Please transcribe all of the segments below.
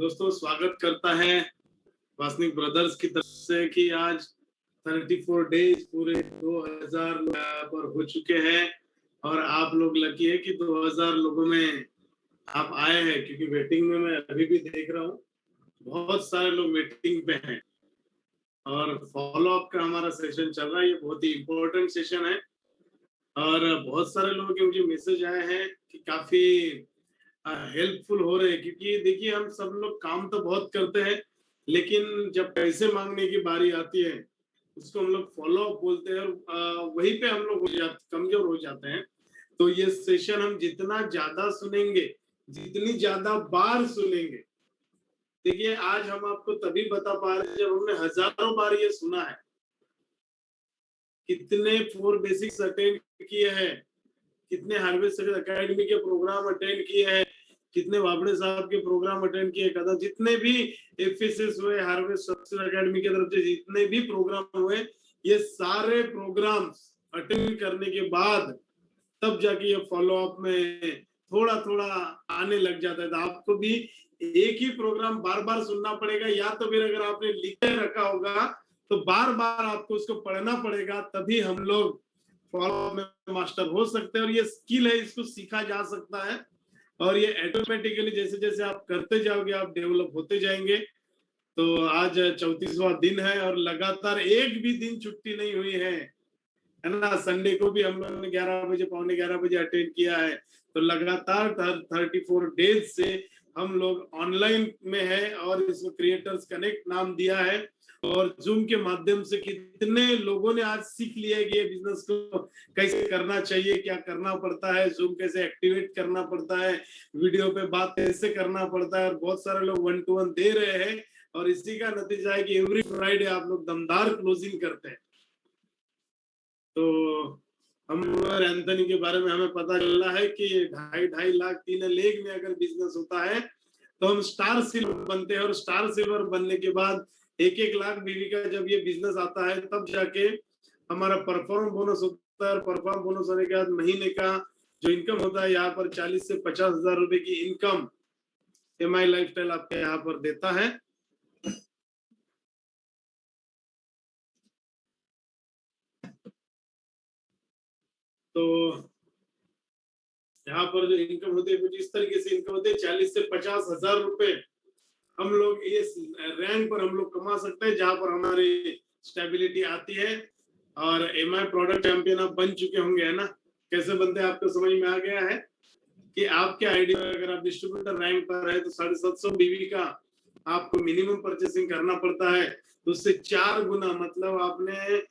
दोस्तों स्वागत करता है वासनिक ब्रदर्स की तरफ से कि आज 34 डेज पूरे 2000 लोग यहाँ पर हो चुके हैं और आप लोग लकी है कि 2000 लोगों में आप आए हैं, क्योंकि वेटिंग में मैं अभी भी देख रहा हूँ बहुत सारे लोग वेटिंग पे हैं और फॉलो अप का हमारा सेशन चल रहा है। ये बहुत ही इम्पोर्टेंट सेशन है और बहुत सारे लोगों के मुझे मैसेज आए हैं कि काफी हेल्पफुल हो रहे हैं, क्योंकि देखिए हम सब लोग काम तो बहुत करते हैं लेकिन जब पैसे मांगने की बारी आती है उसको हम लोग फॉलो अप बोलते हैं और वहीं पे हम लोग कमजोर हो जाते हैं। तो ये सेशन हम जितना ज्यादा सुनेंगे, जितनी ज्यादा बार सुनेंगे, देखिए आज हम आपको तभी बता पा रहे हैं जब हमने हजारों बार ये सुना है। कितने 4 बेसिक्स अटेंड किए हैं, कितने हार्वेस्ट एकेडमी के प्रोग्राम अटेंड किए हैं, कितने वाबड़े साहब के प्रोग्राम अटेंड किए, कदा जितने भी एफएसएस हुए, हार्वेस्ट सक्सेस एकेडमी की तरफ से जितने भी प्रोग्राम हुए, ये सारे प्रोग्राम्स अटेंड करने के बाद तब जाके ये फॉलो अप में थोड़ा थोड़ा आने लग जाता है। तो आपको भी एक ही प्रोग्राम बार बार सुनना पड़ेगा, या तो फिर अगर आपने लिख के रखा होगा तो बार बार आपको उसको पढ़ना पड़ेगा, तभी हम लोग फॉलो में मास्टर हो सकते हैं। और ये स्किल है, इसको सीखा जा सकता है और ये ऑटोमेटिकली जैसे जैसे आप करते जाओगे आप डेवलप होते जाएंगे। तो आज 34वां दिन है और लगातार एक भी दिन छुट्टी नहीं हुई है ना। संडे को भी हम लोगों ने 11 बजे, पौने 11 बजे अटेंड किया है। तो लगातार 34 डेज से हम लोग ऑनलाइन में है और इसको क्रिएटर्स कनेक्ट नाम दिया है और जूम के माध्यम से कितने लोगों ने आज सीख लिया है कि ये बिजनेस को कैसे करना चाहिए, क्या करना पड़ता है, जूम कैसे एक्टिवेट करना पड़ता है, वीडियो पे बात कैसे करना पड़ता है। और बहुत सारे लोग 1-to-1 दे रहे हैं और इसी का नतीजा है कि एवरी फ्राइडे आप लोग दमदार क्लोजिंग करते हैं। तो हम एंथनी के बारे में हमें पता चला है कि 2.5 लाख 3 लेग में अगर बिजनेस होता है तो हम स्टार सिल्वर बनते हैं और स्टार सिल्वर बनने के बाद 1-1 लाख बीवी का जब ये बिजनेस आता है तब जाके हमारा परफॉर्म बोनस होता है। परफॉर्म बोनस होने के बाद महीने का जो इनकम होता है यहाँ पर 40 से 50 हजार रुपए की इनकम एमआई लाइफस्टाइल आपके यहाँ पर देता है। तो यहाँ पर जो इनकम होती है कुछ इस तरीके से इनकम होती है, 40 से 50 हजार रुपए हम लोग इस रैंक पर हम लोग कमा सकते हैं जहां पर हमारी स्टेबिलिटी आती है। और एमआई प्रोडक्ट चैंपियन आप बन चुके होंगे, है ना। कैसे बनते हैं आपको समझ में आ गया है कि आपके आईडी में अगर आप डिस्ट्रीब्यूटर रैंक पर है तो 750 बीवी का आपको मिनिमम परचेसिंग करना पड़ता है। तो उससे 4 गुना, मतलब आपने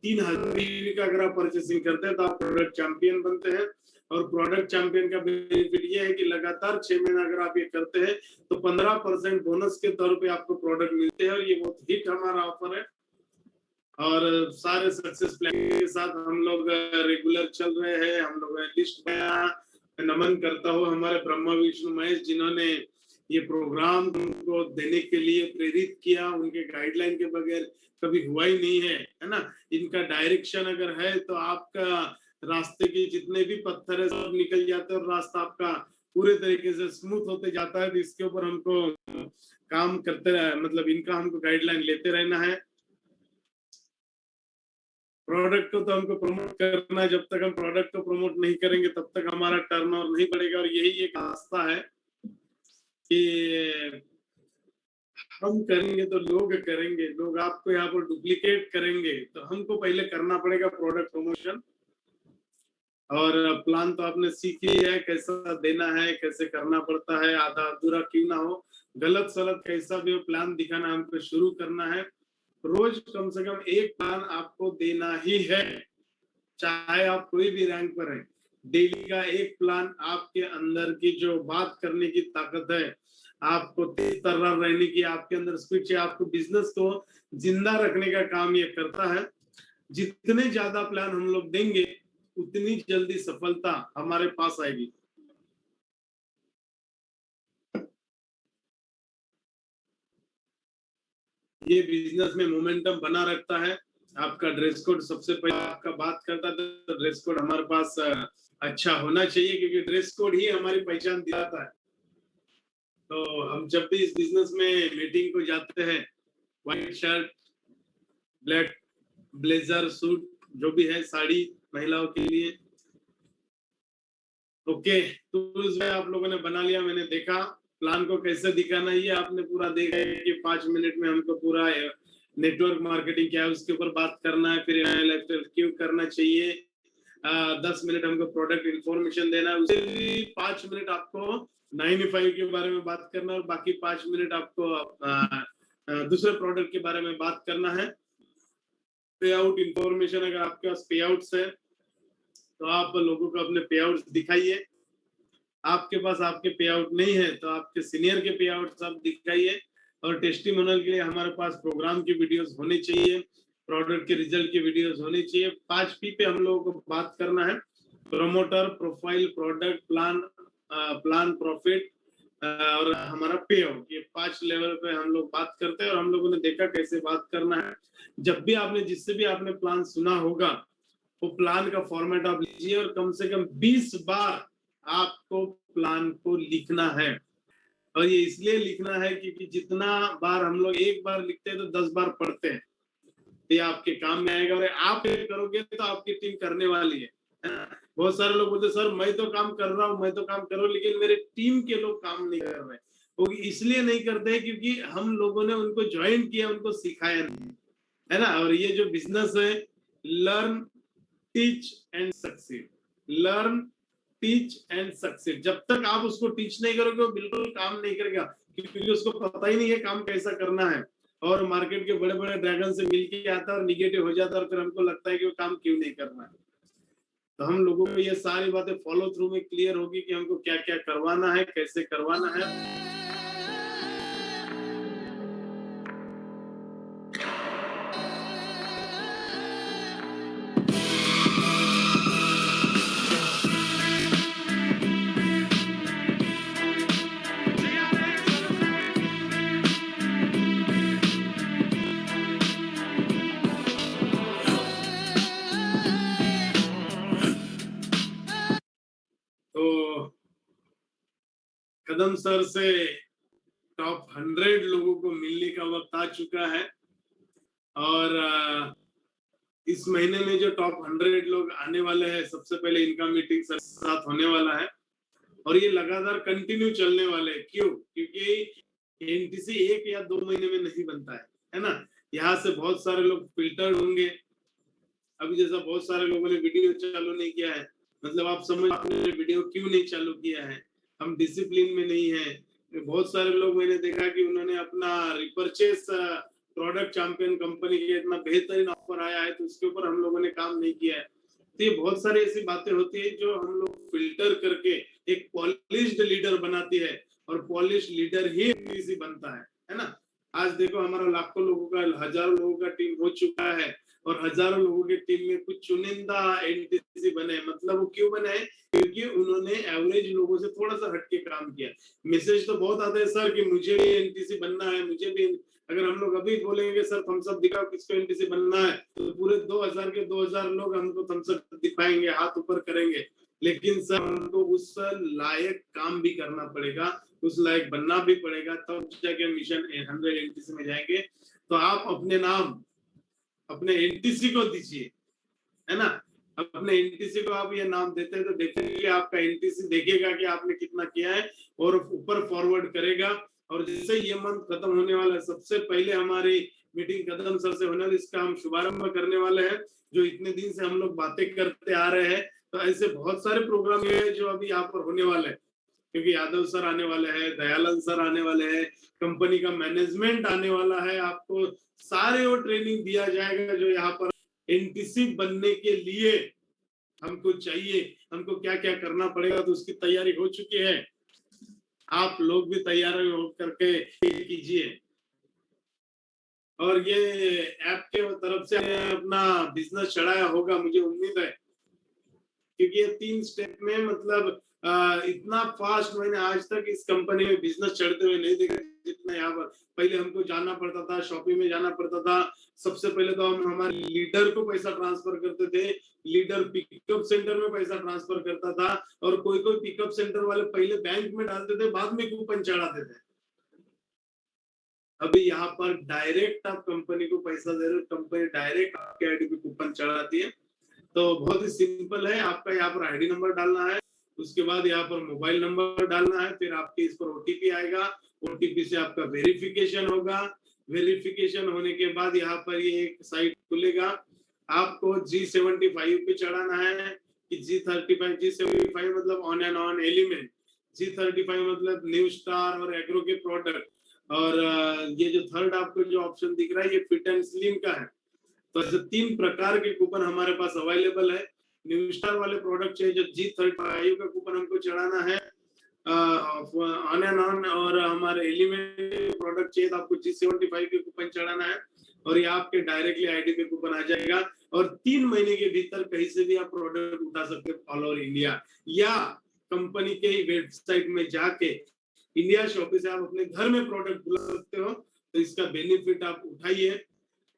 3000 बीवी का अगर आप परचेसिंग करते हैं तो आप प्रोडक्ट चैंपियन बनते हैं। और प्रोडक्ट चैंपियन का बेनिफिट ये है कि लगातार 6 महीना अगर आप ये करते हैं तो 15% बोनस के तौर पे आपको प्रोडक्ट मिलते हैं और ये बहुत हिट हमारा ऑफर है। और सारे सक्सेस प्लान के साथ हम लोग रेगुलर चल रहे हैं। हम लोग लिस्ट में नमन करता हूँ हमारे ब्रह्मा विष्णु महेश जिन्होंने ये प्रोग्राम को देने के लिए प्रेरित किया। उनके गाइडलाइन के बगैर कभी हुआ ही नहीं है ना। इनका डायरेक्शन अगर है तो आपका रास्ते के जितने भी पत्थर है सब निकल जाते हैं और रास्ता आपका पूरे तरीके से स्मूथ होते जाता है। तो इसके ऊपर हमको काम करते रहे, मतलब इनका हमको गाइडलाइन लेते रहना है। प्रोडक्ट को तो हमको प्रमोट करना है, जब तक हम प्रोडक्ट को प्रमोट नहीं करेंगे तब तक हमारा टर्नओवर नहीं बढ़ेगा। और यही एक रास्ता है कि हम करेंगे तो लोग करेंगे, लोग आपको यहाँ पर डुप्लीकेट करेंगे। तो हमको पहले करना पड़ेगा प्रोडक्ट प्रमोशन। और प्लान तो आपने सीख लिया है, कैसा देना है, कैसे करना पड़ता है, आधा अधूरा क्यों ना हो, गलत सलत कैसा भी हो, प्लान दिखाना हमको शुरू करना है। रोज कम से कम एक प्लान आपको देना ही है, चाहे आप कोई भी रैंक पर हैं। डेली का एक प्लान आपके अंदर की जो बात करने की ताकत है, आपको तेज तर्रार रहने की आपके अंदर स्विच है, आपको बिजनेस को जिंदा रखने का काम ये करता है। जितने ज्यादा प्लान हम लोग देंगे उतनी जल्दी सफलता हमारे पास आएगी। ये बिजनेस में मोमेंटम बना रखता है। आपका ड्रेस कोड सबसे पहले आपका बात करता है, तो ड्रेस कोड हमारे पास अच्छा होना चाहिए, क्योंकि ड्रेस कोड ही हमारी पहचान दिलाता है। तो हम जब भी इस बिजनेस में मीटिंग को जाते हैं, white shirt, black blazer, suit, जो भी है, साड़ी महिलाओं के लिए। ओके, तो इसमें आप लोगों ने बना लिया, मैंने देखा प्लान को कैसे दिखाना, ये आपने पूरा देखा है कि 5 मिनट में हमको पूरा नेटवर्क मार्केटिंग क्या है उसके ऊपर बात करना है, फिर लाइफस्टाइल क्यों करना चाहिए, 10 मिनट हमको प्रोडक्ट इंफॉर्मेशन देना है, उसे 5 मिनट आपको 95 के बारे में बात करना है और बाकी 5 मिनट आपको दूसरे प्रोडक्ट के बारे में बात करना है। पे आउट इंफॉर्मेशन, अगर आपके पास पे आउट्स है तो आप लोगों को अपने पे आउट्स दिखाइए, आपके पास आपके पे आउट नहीं है तो आपके सीनियर के पे आउट आप दिखाइए। और टेस्टिमोनियल के लिए हमारे पास प्रोग्राम की वीडियोस होनी चाहिए, प्रोडक्ट के रिजल्ट की वीडियोस होनी चाहिए। 5 पी पे हम लोगों को बात करना है, promoter, profile, product, plan, plan, profit और हमारा पे आउट, ये 5 लेवल पे हम लोग बात करते हैं। और हम लोगों ने देखा कैसे बात करना है। जब भी आपने जिससे भी आपने प्लान सुना होगा वो प्लान का फॉर्मेट आप लीजिए और कम से कम 20 बार आपको प्लान को लिखना है। और ये इसलिए लिखना है क्योंकि जितना बार हम लोग एक बार लिखते हैं तो 10 बार पढ़ते हैं, ये आपके काम में आएगा। और आप करोगे तो आपकी टीम करने वाली है। बहुत सारे लोग बोलते सर मैं तो काम कर रहा हूँ, मैं तो काम कर रहा हूँ, लेकिन मेरे टीम के लोग काम नहीं कर रहे। वो इसलिए नहीं करते क्योंकि हम लोगों ने उनको ज्वाइन किया, उनको सिखाया नहीं, है ना। और ये जो बिजनेस है, learn, teach and succeed, learn, teach and succeed. जब तक आप उसको टीच नहीं करोगे वो बिल्कुल काम नहीं करेगा, क्योंकि उसको पता ही नहीं है काम कैसा करना है। और मार्केट के बड़े बड़े ड्रैगन से मिलके आता है और निगेटिव हो जाता है और फिर हमको लगता है कि वो काम क्यों नहीं करना है। तो हम लोगों को ये सारी बातें फॉलो थ्रू में क्लियर होगी कि हमको क्या क्या करवाना है, कैसे करवाना है। तो कदम सर से टॉप 100 लोगों को मिलने का वक्त आ चुका है। और इस महीने में जो टॉप 100 लोग आने वाले हैं, सबसे पहले इनका मीटिंग सर के साथ होने वाला है और ये लगातार कंटिन्यू चलने वाले हैं। क्यों? क्योंकि एनटीसी 1 या 2 महीने में नहीं बनता है ना। यहाँ से बहुत सारे लोग फिल्टर होंगे। अभी जैसा बहुत सारे लोगों ने वीडियो चालू नहीं किया है, मतलब आप समझ, आपने वीडियो क्यों नहीं चालू किया है, हम डिसिप्लिन में नहीं है। बहुत सारे लोग मैंने देखा कि उन्होंने अपना रिपर्चेस प्रोडक्ट चैंपियन कंपनी के इतना बेहतरीन ऑफर आया है तो उसके ऊपर हम लोगों ने काम नहीं किया है। तो ये बहुत सारी ऐसी बातें होती है जो हम लोग फिल्टर करके एक पॉलिश्ड लीडर बनाती है और पॉलिश लीडर ही एनटीसी बनता है ना। आज देखो हमारा लाखों लोगों का, हजारों लोगों का टीम हो चुका है और हजारों लोगों के टीम में कुछ चुनिंदा एनटीसी बने। मतलब वो क्यों बने? क्योंकि उन्होंने एवरेज लोगों से थोड़ा सा हटके काम किया। मैसेज तो बहुत आते हैं सर कि मुझे भी एनटीसी बनना है, मुझे भी। अगर हम लोग अभी बोलेंगे सर थम्स अप दिखाओ किसको एनटीसी बनना है, तो पूरे 2000 के 2000 लोग हमको थम्स अप दिखाएंगे, हाथ ऊपर करेंगे। लेकिन सर हमको उस लायक काम भी करना पड़ेगा, उस लायक बनना भी पड़ेगा, तब तो जाके मिशन 100 एनटीसी में जाएंगे। तो आप अपने नाम अपने एनटीसी को दीजिए, है ना। अपने एनटीसी को आप ये नाम देते हैं तो देखेंगे, आपका एनटीसी देखेगा कि आपने कितना किया है और ऊपर फॉरवर्ड करेगा। और जैसे ये मंथ खत्म होने वाला है, सबसे पहले हमारी मीटिंग कदम सर से होने वाली, इसका हम शुभारंभ करने वाले हैं। जो इतने दिन से हम लोग बातें करते आ रहे हैं, तो ऐसे बहुत सारे प्रोग्राम है जो अभी यहाँ पर होने वाले हैं। क्योंकि यादव सर आने वाले हैं, दयानंद सर आने वाले हैं, कंपनी का मैनेजमेंट आने वाला है, आपको सारे वो ट्रेनिंग दिया जाएगा जो यहाँ पर एनटीसी बनने के लिए हमको चाहिए, हमको क्या क्या करना पड़ेगा। तो उसकी तैयारी हो चुकी है, आप लोग भी तैयारी हो करके कीजिए। और ये ऐप के तरफ से अपना बिजनेस चढ़ाया होगा, मुझे उम्मीद है, क्योंकि ये 3 स्टेप में, मतलब इतना फास्ट मैंने आज तक इस कंपनी में बिजनेस चढ़ते हुए नहीं देखा जितना यहाँ पर। पहले हमको जाना पड़ता था, शॉपिंग में जाना पड़ता था। सबसे पहले तो हम हमारे लीडर को पैसा ट्रांसफर करते थे, लीडर पिकअप सेंटर में पैसा ट्रांसफर करता था, और कोई कोई पिकअप सेंटर वाले पहले बैंक में डालते थे, बाद में कूपन चढ़ाते थे। अभी यहाँ पर डायरेक्ट आप कंपनी को पैसा दे रहे हो, कंपनी डायरेक्ट आपके आईडी पे कूपन चढ़ाती है। तो बहुत ही सिंपल है, आपका यहाँ पर आईडी नंबर डालना है, उसके बाद यहाँ पर मोबाइल नंबर डालना है, फिर आपके इस पर ओटीपी आएगा, ओटीपी से आपका वेरिफिकेशन होगा। वेरिफिकेशन होने के बाद यहाँ पर ये एक साइट खुलेगा, आपको G75 पे चढ़ाना है कि G35, G75 मतलब on and on element, G35 मतलब न्यू स्टार और एग्रो के प्रोडक्ट, और ये जो थर्ड आपको जो ऑप्शन दिख रहा है ये फिट एंड स्लिम का है। तो ऐसे 3 प्रकार के कूपन हमारे पास अवेलेबल है। न्यू स्टार वाले प्रोडक्ट चाहिए जो G35 का कूपन हमको चढ़ाना है ऑन एंड ऑन, और हमारे एलिमेंट प्रोडक्ट चाहिए तो आपको G75 के कूपन चढ़ाना है, और ये आपके डायरेक्टली आईडी पे कूपन आ जाएगा। और 3 महीने के भीतर कहीं से भी आप प्रोडक्ट उठा सकते हो ऑल ओवर इंडिया, या कंपनी के वेबसाइट में जाके इंडिया शॉपिंग से आप अपने घर में प्रोडक्ट बुला सकते हो। तो इसका बेनिफिट आप उठाइए।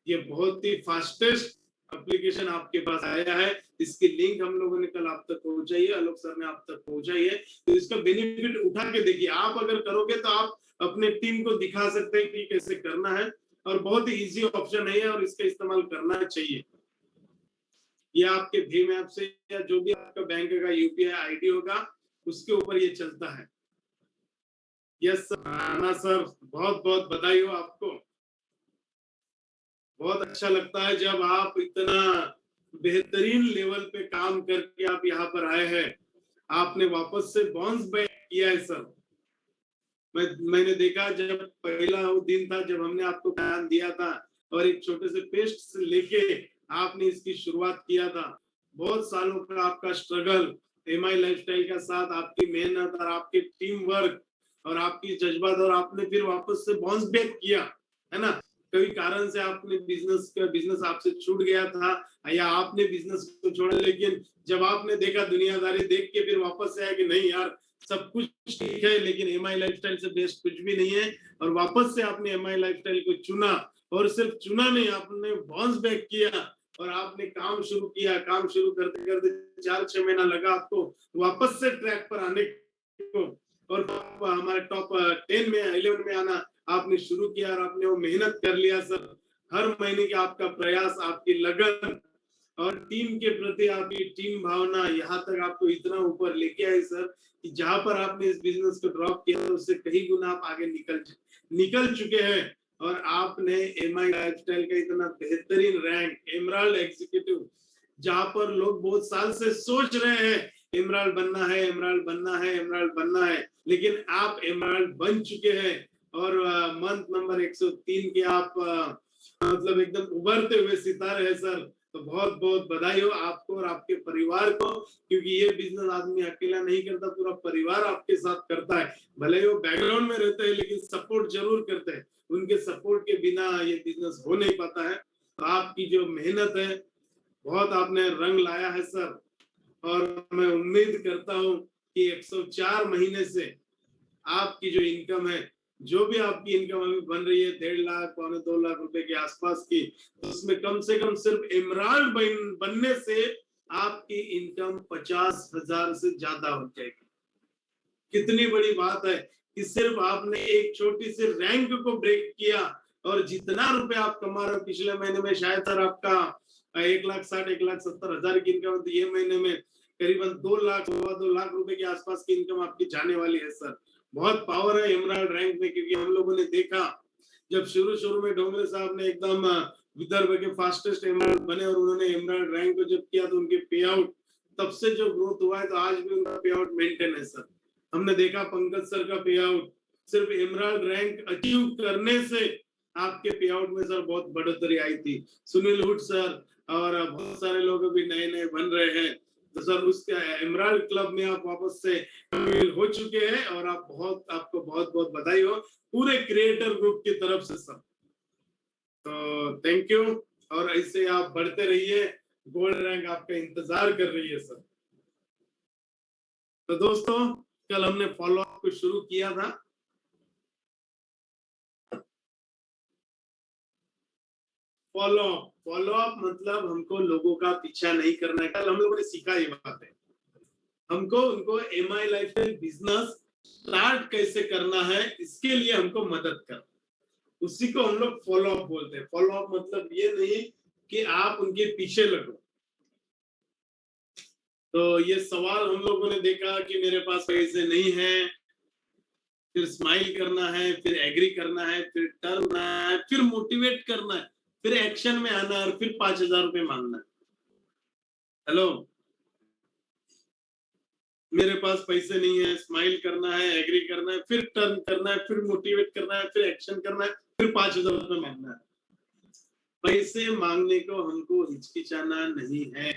ये बहुत ही फास्टेस्ट एप्लीकेशन आपके पास आया है, इसकी लिंक हम लोगों ने कल आप तक पहुंचाई है, आलोक सर ने आप तक पहुंचाई है। तो इसका बेनिफिट उठा के देखिए, आप अगर करोगे तो आप अपने टीम को दिखा सकते हैं कि कैसे करना है, और बहुत ही इजी ऑप्शन है और इसका इस्तेमाल करना चाहिए। ये आपके भीम ऐप से या जो भी आपका बैंक का यूपीआई आईडी होगा उसके ऊपर ये चलता है। यस राणा सर, बहुत बहुत बधाई हो आपको। बहुत अच्छा लगता है जब आप इतना बेहतरीन लेवल पे काम करके आप यहाँ पर आए हैं, आपने वापस से बाउंस बैक किया है सर। मैंने देखा जब पहला वो दिन था जब हमने आपको बयान दिया था, और एक छोटे से पेस्ट से लेके आपने इसकी शुरुआत किया था। बहुत सालों का आपका स्ट्रगल, एमआई लाइफस्टाइल का साथ, आपकी मेहनत और आपके टीम वर्क और आपकी जज्बात, और आपने फिर वापस से बाउंस बैक किया है ना। कई कारण से आपने बिजनेस आपसे छूट गया था, या आपने बिजनेस को छोड़ा, लेकिन जब आपने देखा दुनियादारी देख के फिर वापस से आया कि नहीं यार सब कुछ ठीक है, लेकिन एमआई लाइफस्टाइल से बेस्ट कुछ भी नहीं है, और वापस से आपने एमआई लाइफस्टाइल को चुना, और सिर्फ चुना नहीं, आपने बाउंस बैक किया और आपने काम शुरू किया। काम शुरू करते करते 4-6 महीना लगा आपको वापस से ट्रैक पर आने को, और हमारे टॉप 10 में 11 में आना आपने शुरू किया, और आपने वो मेहनत कर लिया सर। हर महीने का आपका प्रयास, आपकी लगन और टीम के प्रति आपकी टीम भावना यहाँ तक आपको इतना ऊपर लेके आई सर, कि जहां पर आपने इस बिजनेस को ड्रॉप किया उससे कई गुना आप आगे निकल चुके हैं। और आपने एमआई लाइफस्टाइल का इतना बेहतरीन रैंक एमराल्ड एग्जीक्यूटिव, जहां पर लोग बहुत साल से सोच रहे हैं एमराल्ड बनना है, एमराल्ड बनना है, एमराल्ड बनना है, लेकिन आप एमराल्ड बन चुके हैं। और मंथ नंबर 103 के आप मतलब एकदम उभरते हुए सितारे हैं सर। तो बहुत बहुत बधाई हो आपको और आपके परिवार को, क्योंकि ये बिजनेस आदमी अकेला नहीं करता, पूरा परिवार आपके साथ करता है। भले वो बैकग्राउंड में रहते हैं लेकिन सपोर्ट जरूर करते हैं, उनके सपोर्ट के बिना ये बिजनेस हो नहीं पाता है। तो आपकी जो मेहनत है बहुत आपने रंग लाया है सर, और मैं उम्मीद करता हूँ कि 104 महीने से आपकी जो इनकम है, जो भी आपकी इनकम अभी बन रही है 1.5 लाख 2 लाख रुपए के आसपास की, तो उसमें कम से कम सिर्फ एमराल्ड बनने से आपकी इनकम 50,000 से ज्यादा हो जाएगी। कितनी बड़ी बात है कि सिर्फ आपने एक छोटी सी रैंक को ब्रेक किया, और जितना रुपए आप कमा रहे हो पिछले महीने में शायद सर आपका 1,60,000 1,70,000 की इनकम, तो ये महीने में करीबन 2 लाख 2.25 लाख रुपए के आसपास की इनकम आपकी जाने वाली है सर। बहुत पावर है एमराल्ड रैंक में, क्योंकि हम लोगों ने देखा जब शुरू में डोंगरे साहब ने एकदम विदर्भ के फास्टेस्ट एमराल्ड बने, और उन्होंने एमराल्ड रैंक को जब किया तो उनके पे आउट, तब से जो ग्रोथ हुआ है तो आज भी उनका पे आउट मेंटेन है सर। हमने देखा पंकज सर का पे आउट सिर्फ एमराल्ड रैंक अचीव करने से आपके पे आउट में सर बहुत बढ़ोतरी आई थी। सुनील हुड सर और बहुत सारे लोग अभी नए नए बन रहे हैं, तो सर उसके एमराल्ड क्लब में आप वापस से शामिल हो चुके हैं, और आपको बहुत बहुत बधाई हो पूरे क्रिएटर ग्रुप की तरफ से सर। तो थैंक यू, और ऐसे आप बढ़ते रहिए, गोल्ड रैंक आपका इंतजार कर रही है सर। तो दोस्तों कल हमने फॉलो अप को शुरू किया था। फॉलो अप मतलब हमको लोगों का पीछा नहीं करना है। कल हम लोगों ने सीखा ये बात है। हमको उनको एमआई लाइफस्टाइल बिजनेस स्टार्ट कैसे करना है, इसके लिए हमको मदद कर, उसी को हम लोग फॉलो अप बोलते हैं। फॉलो अप मतलब ये नहीं कि आप उनके पीछे लगो। तो ये सवाल हम लोगों ने देखा कि मेरे पास पैसे नहीं है, फिर स्माइल करना है, फिर एग्री करना है, फिर टर्न करना है, फिर मोटिवेट करना है, फिर एक्शन में आना है और फिर 5,000 रुपए मांगना है। हेलो, मेरे पास पैसे नहीं है, स्माइल करना है, एग्री करना है, फिर टर्न करना है, फिर मोटिवेट करना है, फिर एक्शन करना है, फिर 5,000 रुपए मांगना है। पैसे मांगने को हमको हिचकिचाना नहीं है।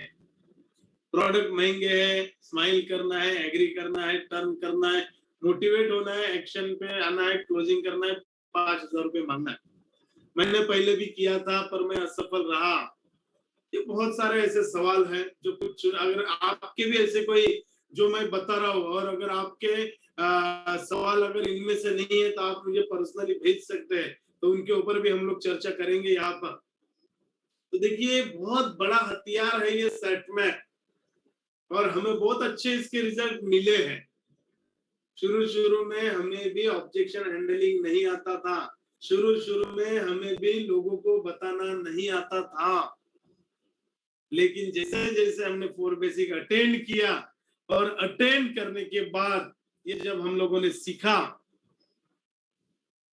प्रोडक्ट महंगे है, स्माइल करना है, एग्री करना है, टर्न करना है, मोटिवेट होना है, एक्शन पे आना है, क्लोजिंग करना है, 5,000 रुपए मांगना है। मैंने पहले भी किया था पर मैं असफल रहा। ये बहुत सारे ऐसे सवाल हैं जो कुछ, अगर आपके भी ऐसे कोई जो मैं बता रहा हूँ और अगर आपके सवाल अगर इनमें से नहीं है तो आप मुझे पर्सनली भेज सकते हैं, तो उनके ऊपर भी हम लोग चर्चा करेंगे यहाँ पर। तो देखिए बहुत बड़ा हथियार है ये सेट में, और हमें बहुत अच्छे इसके रिजल्ट मिले हैं। शुरू में हमें भी ऑब्जेक्शन हैंडलिंग नहीं आता था, शुरू में हमें भी लोगों को बताना नहीं आता था, लेकिन जैसे जैसे हमने 4 बेसिक अटेंड किया और अटेंड करने के बाद ये जब हम लोगों ने सीखा,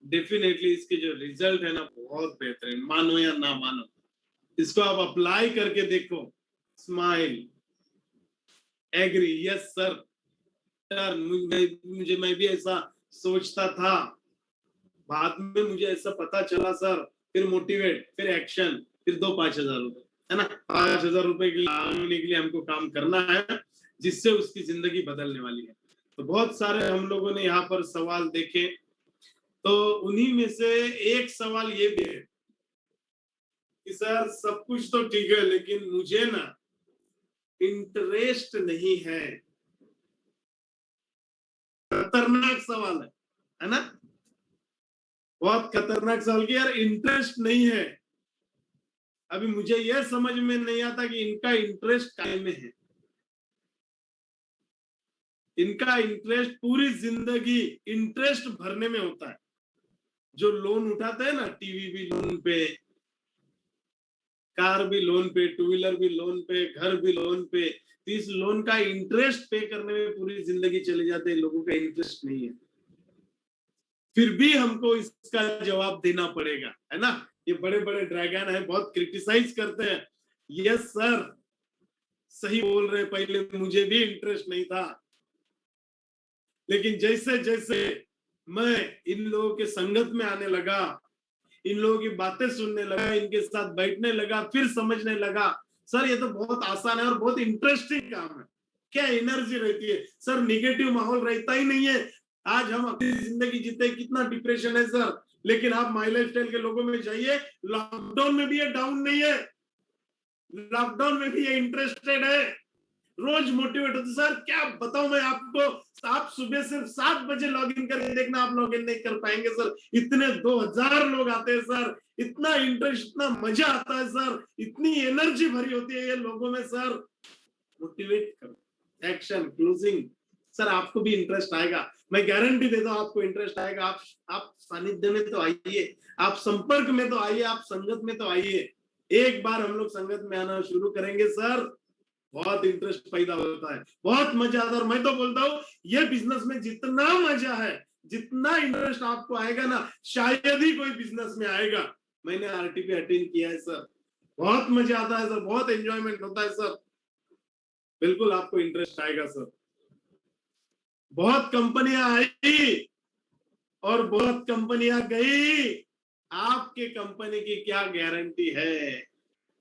डेफिनेटली इसके जो रिजल्ट है ना बहुत बेहतरीन, मानो या ना मानो, इसको आप अप्लाई करके देखो। Smile, agree, yes sir, turn, मैं भी ऐसा सोचता था, बाद में मुझे ऐसा पता चला सर, फिर मोटिवेट, फिर एक्शन, फिर दो 5,000 रुपए, है ना। 5,000 रुपए के लिए हमको काम करना है, जिससे उसकी जिंदगी बदलने वाली है। तो बहुत सारे हम लोगों ने यहाँ पर सवाल देखे, तो उन्हीं में से एक सवाल ये भी है कि सर सब कुछ तो ठीक है लेकिन मुझे ना इंटरेस्ट नहीं है। खतरनाक सवाल है ना, बहुत खतरनाक सवाल कि यार इंटरेस्ट नहीं है। अभी मुझे यह समझ में नहीं आता कि इनका इंटरेस्ट काय में है। इनका इंटरेस्ट पूरी जिंदगी इंटरेस्ट भरने में होता है। जो लोन उठाते हैं ना, टीवी भी लोन पे, कार भी लोन पे, टू व्हीलर भी लोन पे, घर भी लोन पे, तो इस लोन का इंटरेस्ट पे करने में पूरी जिंदगी चली जाती है। लोगों का इंटरेस्ट नहीं है, फिर भी हमको इसका जवाब देना पड़ेगा, है ना। ये बड़े बड़े ड्रैगन है, बहुत क्रिटिसाइज करते हैं, यस सर सही बोल रहे, पहले मुझे भी इंटरेस्ट नहीं था, लेकिन जैसे जैसे मैं इन लोगों के संगत में आने लगा, इन लोगों की बातें सुनने लगा, इनके साथ बैठने लगा, फिर समझने लगा सर ये तो बहुत आसान है और बहुत इंटरेस्टिंग काम है। क्या एनर्जी रहती है सर, निगेटिव माहौल रहता ही नहीं है। आज हम अपनी जिंदगी जीते, कितना डिप्रेशन है सर, लेकिन आप माई लाइफ स्टाइल के लोगों में जाइए, लॉकडाउन में भी ये डाउन नहीं है, लॉकडाउन में भी ये इंटरेस्टेड है, रोज मोटिवेट होते। सर क्या बताऊं मैं आपको, आप सुबह सिर्फ 7 बजे लॉग इन करके देखना, आप लॉग इन नहीं कर पाएंगे सर, इतने 2,000 लोग आते हैं सर, इतना इंटरेस्ट, इतना मजा आता है सर, इतनी एनर्जी भरी होती है ये लोगों में सर। मोटिवेट करो, एक्शन, क्लोजिंग, सर आपको भी इंटरेस्ट आएगा, मैं गारंटी देता हूं आपको इंटरेस्ट आएगा। आप सानिध्य में तो आइए, आप संपर्क में तो आइए, आप संगत में तो आइए। एक बार हम लोग संगत में आना शुरू करेंगे सर, बहुत इंटरेस्ट पैदा होता है, बहुत मजा आता है। और मैं तो बोलता हूँ ये बिजनेस में जितना मजा है, जितना इंटरेस्ट आपको आएगा ना, शायद ही कोई बिजनेस में आएगा। मैंने आरटीपी अटेंड किया है सर, बहुत मजा आता है सर, बहुत एंजॉयमेंट होता है सर, बिल्कुल आपको इंटरेस्ट आएगा सर। बहुत कंपनियां आई और बहुत कंपनियां गई, आपके कंपनी की क्या गारंटी है।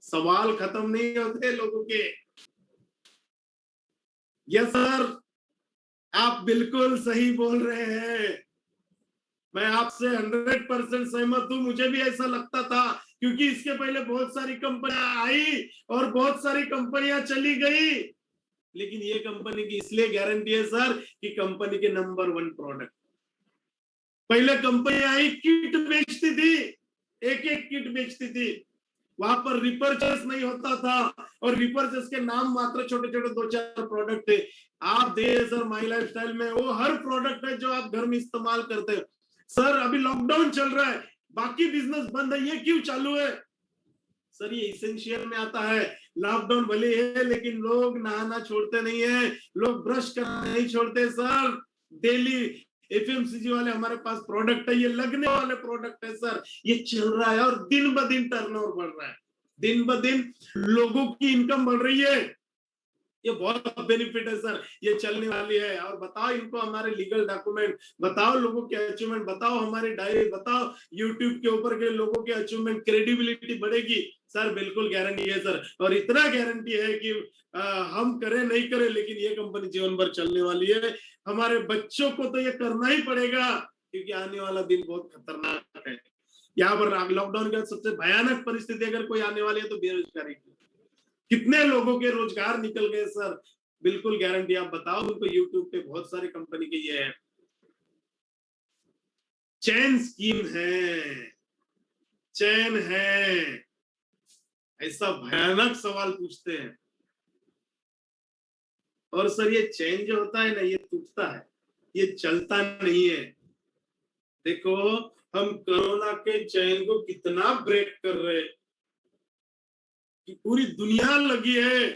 सवाल खत्म नहीं होते लोगों के। यस सर, आप बिल्कुल सही बोल रहे हैं, मैं आपसे 100% सहमत हूं। मुझे भी ऐसा लगता था, क्योंकि इसके पहले बहुत सारी कंपनियां आई और बहुत सारी कंपनियां चली गई, लेकिन ये कंपनी की इसलिए गारंटी है सर कि कंपनी के नंबर 1 प्रोडक्ट। पहले कंपनी आई किट बेचती थी, एक एक किट बेचती थी, वहां पर रिपर्चेस नहीं होता था, और रिपर्चेस के नाम मात्र छोटे छोटे 2-4 प्रोडक्ट थे। आप देखिए सर माई लाइफ स्टाइल में वो हर प्रोडक्ट है जो आप घर में इस्तेमाल करते हो। सर अभी लॉकडाउन चल रहा है, बाकी बिजनेस बंद है, ये क्यों चालू है? सर ये इसेंशियल में आता है। लॉकडाउन भले है लेकिन लोग नहाना छोड़ते नहीं है, लोग ब्रश करना नहीं छोड़ते सर। डेली एफएमसीजी वाले हमारे पास प्रोडक्ट है, ये लगने वाले प्रोडक्ट है सर, ये चल रहा है और दिन ब दिन टर्नओवर बढ़ रहा है, दिन ब दिन लोगों की इनकम बढ़ रही है। ये बहुत बेनिफिट है सर, ये चलने वाली है। और बताओ इनको हमारे लीगल डॉक्यूमेंट, बताओ लोगों के अचीवमेंट, बताओ हमारी डायरी, बताओ यूट्यूब के ऊपर के लोगों के अचीवमेंट, क्रेडिबिलिटी बढ़ेगी सर, बिल्कुल गारंटी है सर। और इतना गारंटी है कि हम करें नहीं करें लेकिन ये कंपनी जीवन भर चलने वाली है। हमारे बच्चों को तो ये करना ही पड़ेगा क्योंकि आने वाला दिन बहुत खतरनाक है। यहाँ पर लॉकडाउन के सबसे भयानक परिस्थिति अगर कोई आने वाली है तो बेरोजगारी की। कितने लोगों के रोजगार निकल गए सर, बिल्कुल गारंटी। आप बताओ उनको, यूट्यूब पे बहुत सारी कंपनी के ये है, चैन स्कीम है, चैन है, ऐसा भयानक सवाल पूछते हैं। और सर ये चैन जो होता है ना, ये टूटता है, ये चलता नहीं है। देखो हम कोरोना के चैन को कितना ब्रेक कर रहे हैं कि पूरी दुनिया लगी है,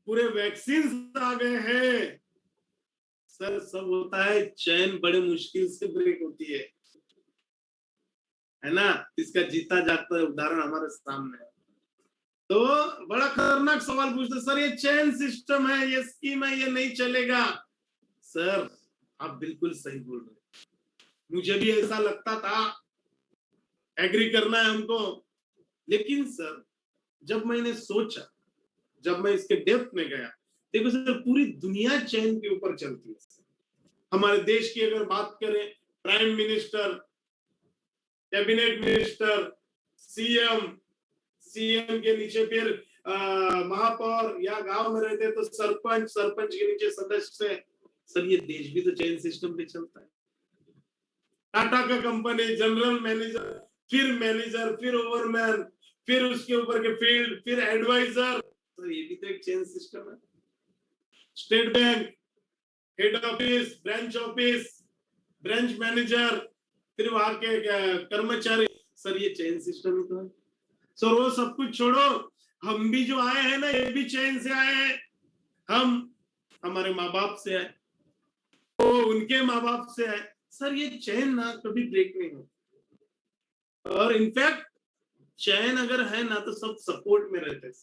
पूरे वैक्सीन आ गए हैं सर, सब होता है, चैन बड़े मुश्किल से ब्रेक होती है ना। इसका जीता जागता उदाहरण हमारे सामने है। तो बड़ा खतरनाक सवाल पूछते सर, ये चैन सिस्टम है, ये स्कीम है, ये नहीं चलेगा। सर आप बिल्कुल सही बोल रहे हैं, मुझे भी ऐसा लगता था, एग्री करना है हमको। लेकिन सर जब मैंने सोचा, जब मैं इसके डेप्थ में गया, देखो सर पूरी दुनिया चैन के ऊपर चलती है। हमारे देश की अगर बात करें, prime minister, cabinet minister, CM, CM के नीचे फिर महापौर, या गांव में रहते तो सरपंच, सरपंच के नीचे सदस्य। सर ये देश भी तो चैन सिस्टम पे चलता है। टाटा का कंपनी, जनरल मैनेजर, फिर मैनेजर, फिर ओवरमैन, फिर उसके ऊपर के फील्ड, फिर एडवाइजर। तो ये भी तो एक चेन सिस्टम है। State bank, head office, branch office, branch manager, फिर वहां के कर्मचारी। सर ये चेन सिस्टम ही तो है। सर वो सब कुछ छोड़ो, हम भी जो आए हैं ना, ये भी चैन से आए हैं। हम हमारे माँ बाप से आए, वो उनके माँ बाप से आए। सर ये चैन ना कभी ब्रेक नहीं हो, और इनफैक्ट चैन अगर है ना तो सब सपोर्ट में रहते हैं।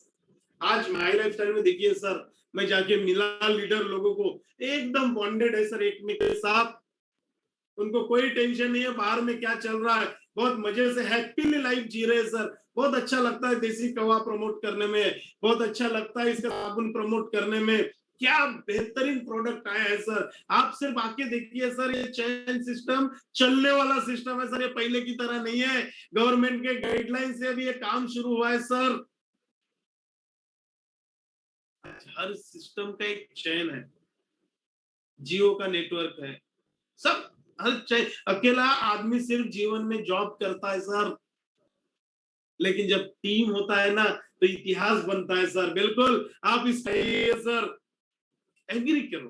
आज माई लाइफ स्टाइल में देखिए सर, मैं जाके मिला लीडर लोगों को, एकदम बॉन्डेड है सर एक में के साथ, उनको कोई टेंशन नहीं है बाहर में क्या चल रहा है, बहुत मजे से हैप्पीली लाइफ जी रहे हैं सर। बहुत अच्छा लगता है देसी कवा प्रमोट करने में, बहुत अच्छा लगता है इसका साबुन प्रमोट करने में। क्या बेहतरीन प्रोडक्ट आए हैं सर, आप सिर्फ आके देखिए सर, ये चैन सिस्टम चलने वाला सिस्टम है सर, ये पहले की तरह नहीं है। गवर्नमेंट के गाइडलाइन से अभी ये काम शुरू हुआ है सर। हर सिस्टम का एक चैन है, जियो का नेटवर्क है, सब हर चैन। अकेला आदमी सिर्फ जीवन में जॉब करता है सर, लेकिन जब टीम होता है ना तो इतिहास बनता है सर। बिल्कुल आप इस सर एग्री करो।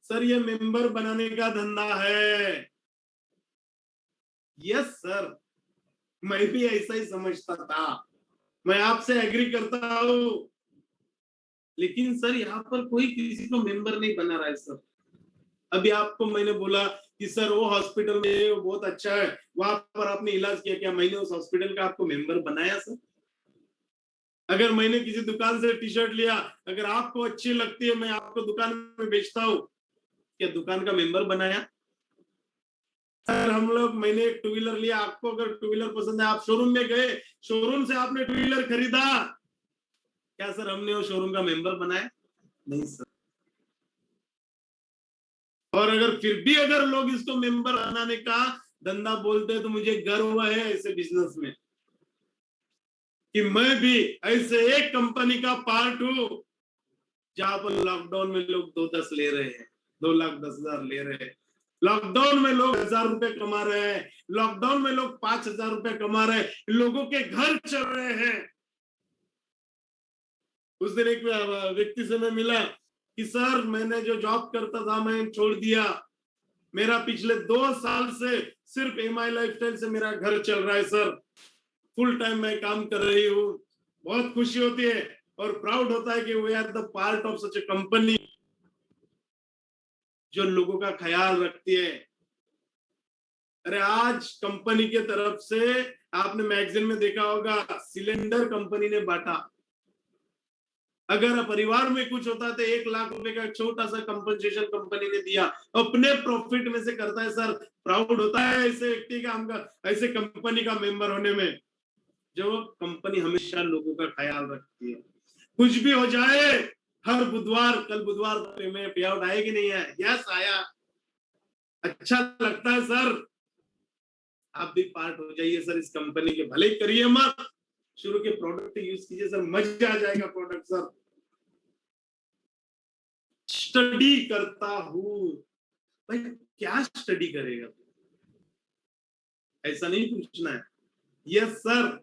सर ये मेंबर बनाने का धंधा है। यस सर, मैं भी ऐसा ही समझता था, मैं आपसे एग्री करता हूं। लेकिन सर यहाँ पर कोई किसी को मेंबर नहीं बना रहा है सर। अभी आपको मैंने बोला कि सर वो हॉस्पिटल में वो बहुत अच्छा है, वहां पर आपने इलाज किया, क्या मैंने उस हॉस्पिटल का आपको मेंबर बनाया सर? अगर मैंने किसी दुकान से टी शर्ट लिया, अगर आपको अच्छी लगती है, मैं आपको दुकान में बेचता हूँ, क्या दुकान का मेंबर बनाया? सर हम लोग, मैंने एक टू व्हीलर लिया, आपको अगर टू व्हीलर पसंद है, आप शोरूम में गए, शोरूम से आपने टू व्हीलर खरीदा, क्या सर हमने वो शोरूम का मेंबर बनाया? नहीं सर। और अगर फिर भी अगर लोग इसको मेंबर बनाने का धंधा बोलते हैं तो मुझे गर्व है ऐसे बिजनेस में। कि मैं भी ऐसे एक कंपनी का पार्ट हूं जहां पर लॉकडाउन में लोग 2-10 ले रहे हैं, 2,10,000 ले रहे हैं। लॉकडाउन में लोग 1,000 रुपए कमा रहे हैं, लॉकडाउन में लोग 5,000 रुपए कमा रहे हैं, लोगों के घर चल रहे हैं। उस दिन एक व्यक्ति से मैं मिला कि सर मैंने जो जॉब करता था मैं छोड़ दिया, मेरा पिछले 2 साल से सिर्फ एमआई लाइफस्टाइल से मेरा घर चल रहा है सर, फुल टाइम मैं काम कर रही हूँ। बहुत खुशी होती है और प्राउड होता है कि we are the part of such a company जो लोगों का ख्याल रखती है। अरे आज कंपनी के तरफ से आपने मैगजीन में देखा होगा, सिलेंडर कंपनी ने बांटा। अगर परिवार में कुछ होता तो 1,00,000 रुपए का छोटा सा कंपनसेशन कंपनी ने दिया, अपने प्रॉफिट में से करता है सर। प्राउड होता है ऐसे व्यक्ति का, हमका ऐसे कंपनी का मेंबर होने में। जो कंपनी हमेशा लोगों का ख्याल रखती है। कुछ भी हो जाए, हर बुधवार, कल बुधवार में पे आउट आए कि नहीं है? यस आया, अच्छा लगता है सर। आप भी पार्ट हो जाइए सर इस कंपनी के, भले ही करिए मत, शुरू के प्रोडक्ट यूज कीजिए सर, मजा आ जाएगा प्रोडक्ट सर। स्टडी करता हूं भाई, क्या स्टडी करेगा? ऐसा नहीं पूछना है। Yes sir,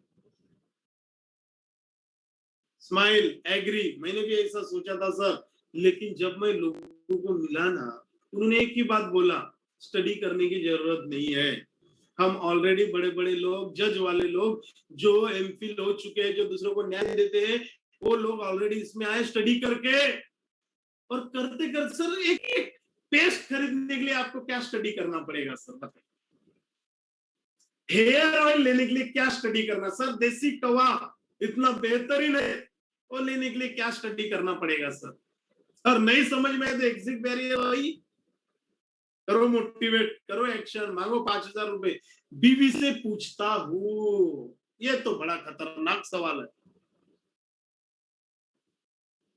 smile, agree. मैंने भी ऐसा सोचा था सर, लेकिन जब मैं लोगों को मिला ना, उन्होंने एक ही बात बोला, स्टडी करने की जरूरत नहीं है। हम ऑलरेडी बड़े बड़े लोग, जज वाले लोग जो एमफिल हो चुके हैं, जो दूसरों को न्याय देते हैं, वो लोग ऑलरेडी इसमें आए स्टडी करके। और करते करते सर एक पेस्ट खरीदने के लिए आपको क्या स्टडी करना पड़ेगा सर? बताइए। हेयर ऑयल लेने के लिए क्या स्टडी करना सर? देसी कवा इतना बेहतरीन है, वो लेने के लिए क्या स्टडी करना पड़ेगा सर? और नहीं समझ में आए तो एग्जिट बैरियर भाई, करो मोटिवेट, करो एक्शन, मांगो 5,000 रुपए। बीवी से पूछता हूं, ये तो बड़ा खतरनाक सवाल है।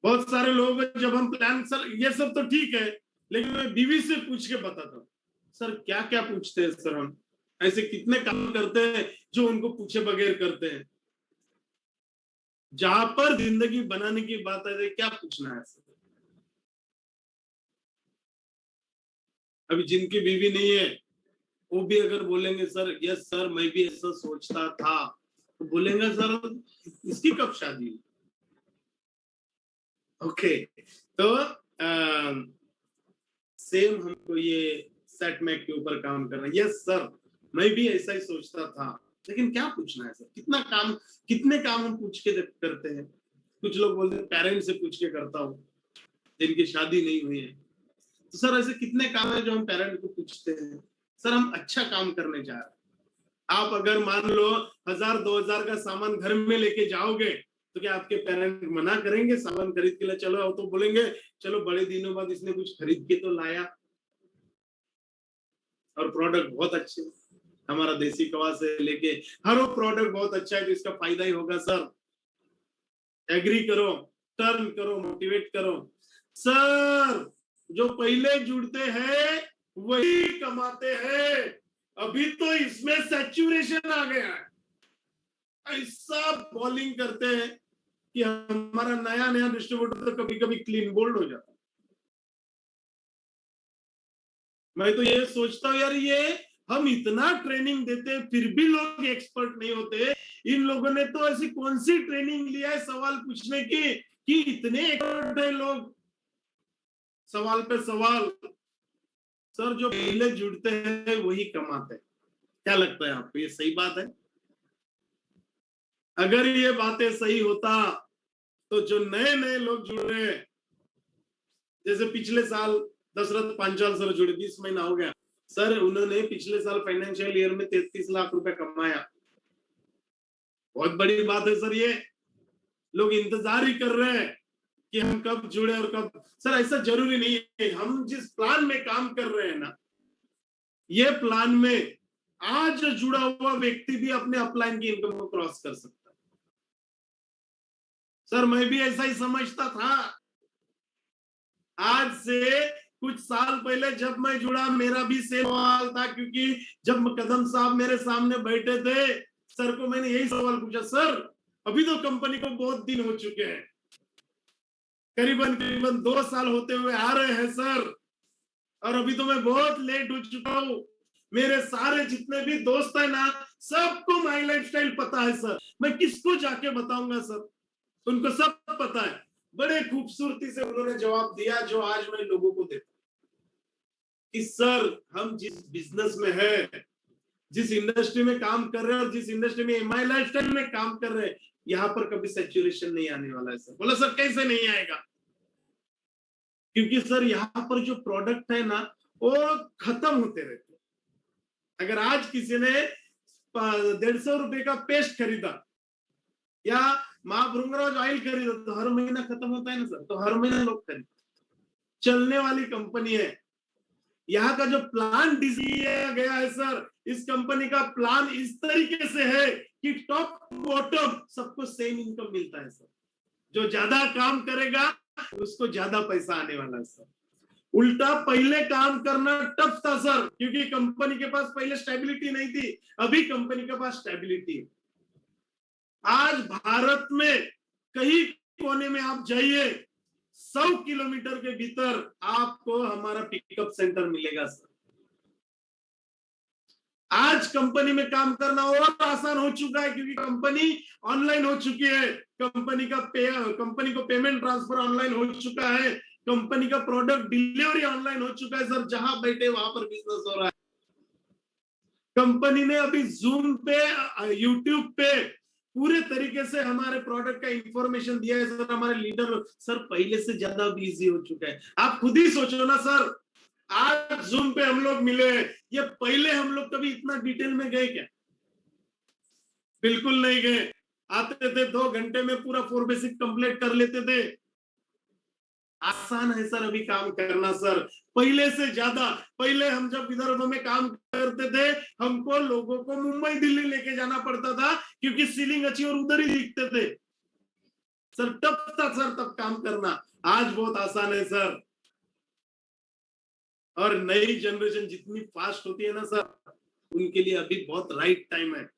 बहुत सारे लोग जब हम प्लान, सर ये सब तो ठीक है, लेकिन मैं बीवी से पूछ के बताता हूँ। सर क्या क्या पूछते हैं सर हम? ऐसे कितने काम करते हैं जो उनको पूछे बगैर करते हैं? जहां पर जिंदगी बनाने की बात है, क्या पूछना है सर? अभी जिनकी बीवी नहीं है, वो भी अगर बोलेंगे सर यस सर मैं भी ऐसा सोचता था, तो बोलेंगे सर इसकी कब शादी हुई? ओके, तो सेम हमको ये सेट मैक के ऊपर काम करना। यस सर, मैं भी ऐसा ही सोचता था, लेकिन क्या पूछना है सर? कितना काम, कितने काम हम पूछ के करते हैं? कुछ लोग बोलते हैं पेरेंट्स से पूछ के करता हूँ, जिनकी शादी नहीं हुई है। तो सर ऐसे कितने काम है जो हम पेरेंट को पूछते हैं? सर हम अच्छा काम करने जा रहे हैं। आप अगर मान लो 1,000-2,000 का सामान घर में लेके जाओगे, तो क्या आपके पेरेंट मना करेंगे सामान खरीद के लिए? चलो, तो बोलेंगे चलो बड़े दिनों बाद इसने कुछ खरीद के तो लाया, और प्रोडक्ट बहुत अच्छे, हमारा देसी कवा से लेके हर वो प्रोडक्ट बहुत अच्छा है, तो इसका फायदा ही होगा सर। एग्री करो, टर्न करो, मोटिवेट करो सर। जो पहले जुड़ते हैं वही कमाते हैं। अभी तो इसमें सैचुरेशन आ गया है, ऐसा बॉलिंग करते हैं कि हमारा नया नया डिस्ट्रीब्यूटर तो कभी कभी क्लीन बोल्ड हो जाता है। मैं तो ये सोचता हूँ यार, ये हम इतना ट्रेनिंग देते हैं फिर भी लोग एक्सपर्ट नहीं होते। इन लोगों ने तो ऐसी कौन सी ट्रेनिंग लिया है सवाल पूछने की कि इतने एक्सपर्ट है लोग सवाल पे सवाल? सर जो पहले जुड़ते हैं वही कमाते हैं। क्या लगता है आपको, ये सही बात है? अगर ये बातें सही होता तो जो नए नए लोग जुड़ रहे हैं, जैसे पिछले साल दशरथ पांचाल सर जुड़े, 20 महीना हो गया सर, उन्होंने पिछले साल फाइनेंशियल ईयर में 33 लाख रुपए कमाया। बहुत बड़ी बात है सर। ये लोग इंतजार ही कर रहे हैं कि हम कब जुड़े और कब। सर ऐसा जरूरी नहीं है, हम जिस प्लान में काम कर रहे हैं ना, ये प्लान में आज जुड़ा हुआ व्यक्ति भी अपने अपलाइन की इनकम को क्रॉस कर सकता है। सर मैं भी ऐसा ही समझता था। आज से कुछ साल पहले जब मैं जुड़ा, मेरा भी सेम सवाल था, क्योंकि जब कदम साहब मेरे सामने बैठे थे, सर को मैंने यही सवाल पूछा, सर अभी तो कंपनी को बहुत दिन हो चुके हैं, करीबन करीबन 2 साल होते हुए आ रहे हैं सर, और अभी तो मैं बहुत लेट हो चुका हूँ। मेरे सारे जितने भी दोस्त हैं ना, सबको माई लाइफस्टाइल पता है सर, मैं किसको जाके बताऊंगा सर, उनको सब पता है। बड़े खूबसूरती से उन्होंने जवाब दिया जो आज मैं लोगों को देता कि सर हम जिस बिजनेस में है, जिस इंडस्ट्री में काम कर रहे हैं और जिस इंडस्ट्री में माई लाइफस्टाइल में काम कर रहे हैं, यहाँ पर कभी सैचुरेशन नहीं आने वाला है सर। बोला सर कैसे नहीं आएगा? क्योंकि सर यहाँ पर जो प्रोडक्ट है ना वो खत्म होते रहते हैं। अगर आज किसी ने 150 रुपए का पेस्ट खरीदा या माँ भृंगराज ऑयल खरीदा तो हर महीना खत्म होता है ना सर, तो हर महीने लोग खरीदते, चलने वाली कंपनी है। यहाँ का जो प्लान दिया गया है सर, इस कंपनी का प्लान इस तरीके से है कि टॉप बॉटम सबको सेम इनकम मिलता है सर। जो ज्यादा काम करेगा उसको ज्यादा पैसा आने वाला है सर। उल्टा पहले काम करना टफ था सर, क्योंकि कंपनी के पास पहले स्टेबिलिटी नहीं थी, अभी कंपनी के पास स्टेबिलिटी है। आज भारत में कहीं कोने में आप जाइए, 100 किलोमीटर के भीतर आपको हमारा पिकअप सेंटर मिलेगा सर। आज कंपनी में काम करना और आसान हो चुका है, क्योंकि कंपनी ऑनलाइन हो चुकी है, कंपनी को पेमेंट ट्रांसफर ऑनलाइन हो चुका है, कंपनी का प्रोडक्ट डिलीवरी ऑनलाइन हो चुका है सर। जहां बैठे वहां पर बिजनेस हो रहा है। कंपनी ने अभी जूम पे, यूट्यूब पे पूरे तरीके से हमारे प्रोडक्ट का इंफॉर्मेशन दिया है सर। हमारे लीडर सर पहले से ज्यादा बिजी हो चुका है। आप खुद ही सोचो ना सर, आज जूम पे हम लोग मिले, ये पहले हम लोग कभी इतना डिटेल में गए क्या? बिल्कुल नहीं गए। आते थे 2 घंटे में पूरा 4 बेसिक कंप्लीट कर लेते थे। आसान है सर अभी काम करना सर, पहले से ज्यादा। पहले हम जब विदर्भ में काम करते थे, हमको लोगों को मुंबई दिल्ली लेके जाना पड़ता था, क्योंकि सीलिंग अच्छी और उधर ही दिखते थे सर। टफ था सर तब काम करना, आज बहुत आसान है सर। और नई जनरेशन जितनी फास्ट होती है ना सर, उनके लिए अभी बहुत राइट टाइम है।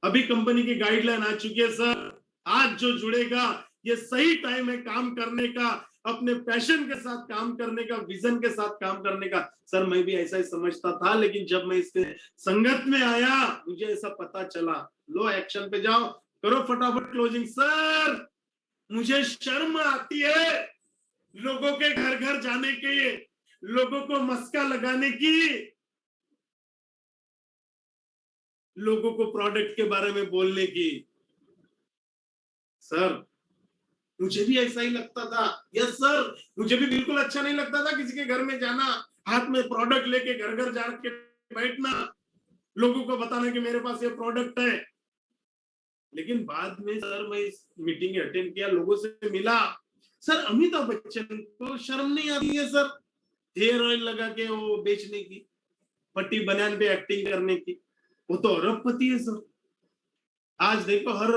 अभी कंपनी की गाइडलाइन आ चुकी है सर, आज जो जुड़ेगा ये सही टाइम है काम करने का, अपने पैशन के साथ काम करने का, विजन के साथ काम करने का। सर मैं भी ऐसा ही समझता था, लेकिन जब मैं इसके संगत में आया मुझे ऐसा पता चला। लो एक्शन पे जाओ, करो फटाफट क्लोजिंग। सर मुझे शर्म आती है लोगों के घर घर जाने की, लोगों को मस्का लगाने की, लोगों को प्रोडक्ट के बारे में बोलने की। सर मुझे भी ऐसा ही लगता था। यस सर, मुझे भी बिल्कुल अच्छा नहीं लगता था किसी के घर में जाना, हाथ में प्रोडक्ट लेके घर घर जाके बैठना, लोगों को बताना कि मेरे पास ये प्रोडक्ट है। लेकिन बाद में सर मैं इस मीटिंग अटेंड किया, लोगों से मिला। सर अमिताभ बच्चन को शर्म नहीं आती है सर हेयर ऑयल लगा के वो बेचने की, पट्टी बनियान पे एक्टिंग करने की? वो तो अरबपति है सर। आज देखो हर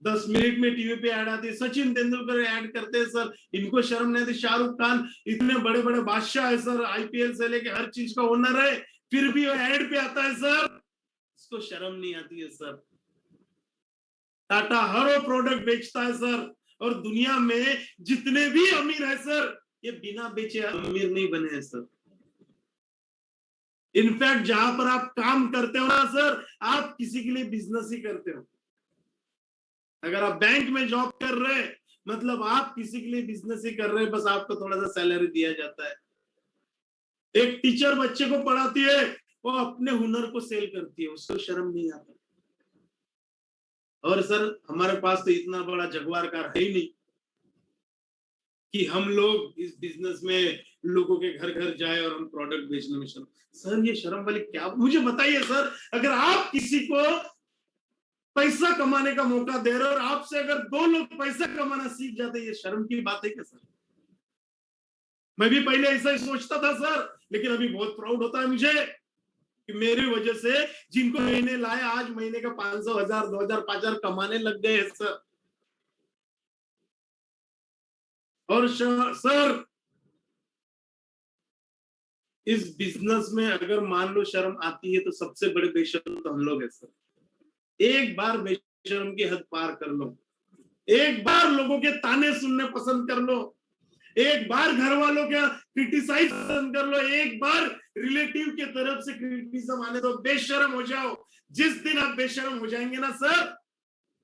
10 मिनट में टीवी पे ऐड आती है, सचिन तेंदुलकर ऐड करते हैं सर, इनको शर्म नहीं आती। शाहरुख खान इतने बड़े बड़े बादशाह है सर, आईपीएल से लेके हर चीज का ओनर है, फिर भी वो ऐड पे आता है सर, इसको शर्म नहीं आती है सर। टाटा हर वो प्रोडक्ट बेचता है सर, और दुनिया में जितने भी अमीर है सर, ये बिना बेचे अमीर नहीं बने हैं सर। इनफैक्ट जहां पर आप काम करते हो ना सर, आप किसी के लिए बिजनेस ही करते हो। अगर आप बैंक में जॉब कर रहे हैं, मतलब आप किसी के लिए बिजनेस ही कर रहे हैं, बस आपको थोड़ा सा सैलरी दिया जाता है। एक टीचर बच्चे को पढ़ाती है, वो अपने हुनर को सेल करती है, उसको शर्म नहीं आता। और सर हमारे पास तो इतना बड़ा जगुआर कार है ही नहीं कि हम लोग इस बिजनेस में लोगों के घर घर जाए और हम प्रोडक्ट बेचने में शर्म। सर ये शर्म वाली क्या, मुझे बताइए सर, अगर आप किसी को पैसा कमाने का मौका दे रहे हो और आपसे अगर 2 लोग पैसा कमाना सीख जाते, ये शर्म की बात है क्या सर? मैं भी पहले ऐसा ही सोचता था सर, लेकिन अभी बहुत प्राउड होता है मुझे कि मेरी वजह से जिनको महीने लाए, आज महीने का 500, 1000, 2000, 5000 कमाने लग गए हैं सर। और सर इस बिजनेस में अगर मान लो शर्म आती है, तो सबसे बड़े बेशर्म तो हम लोग हैं सर। एक बार बेशर्म की हद पार कर लो, एक बार लोगों के ताने सुनने पसंद कर लो, एक बार घर वालों का क्रिटिसाइज पसंद कर लो, एक बार रिलेटिव के तरफ से क्रिटिसिज्म आने दो, बेशर्म हो जाओ। जिस दिन आप बेशर्म हो जाएंगे ना सर,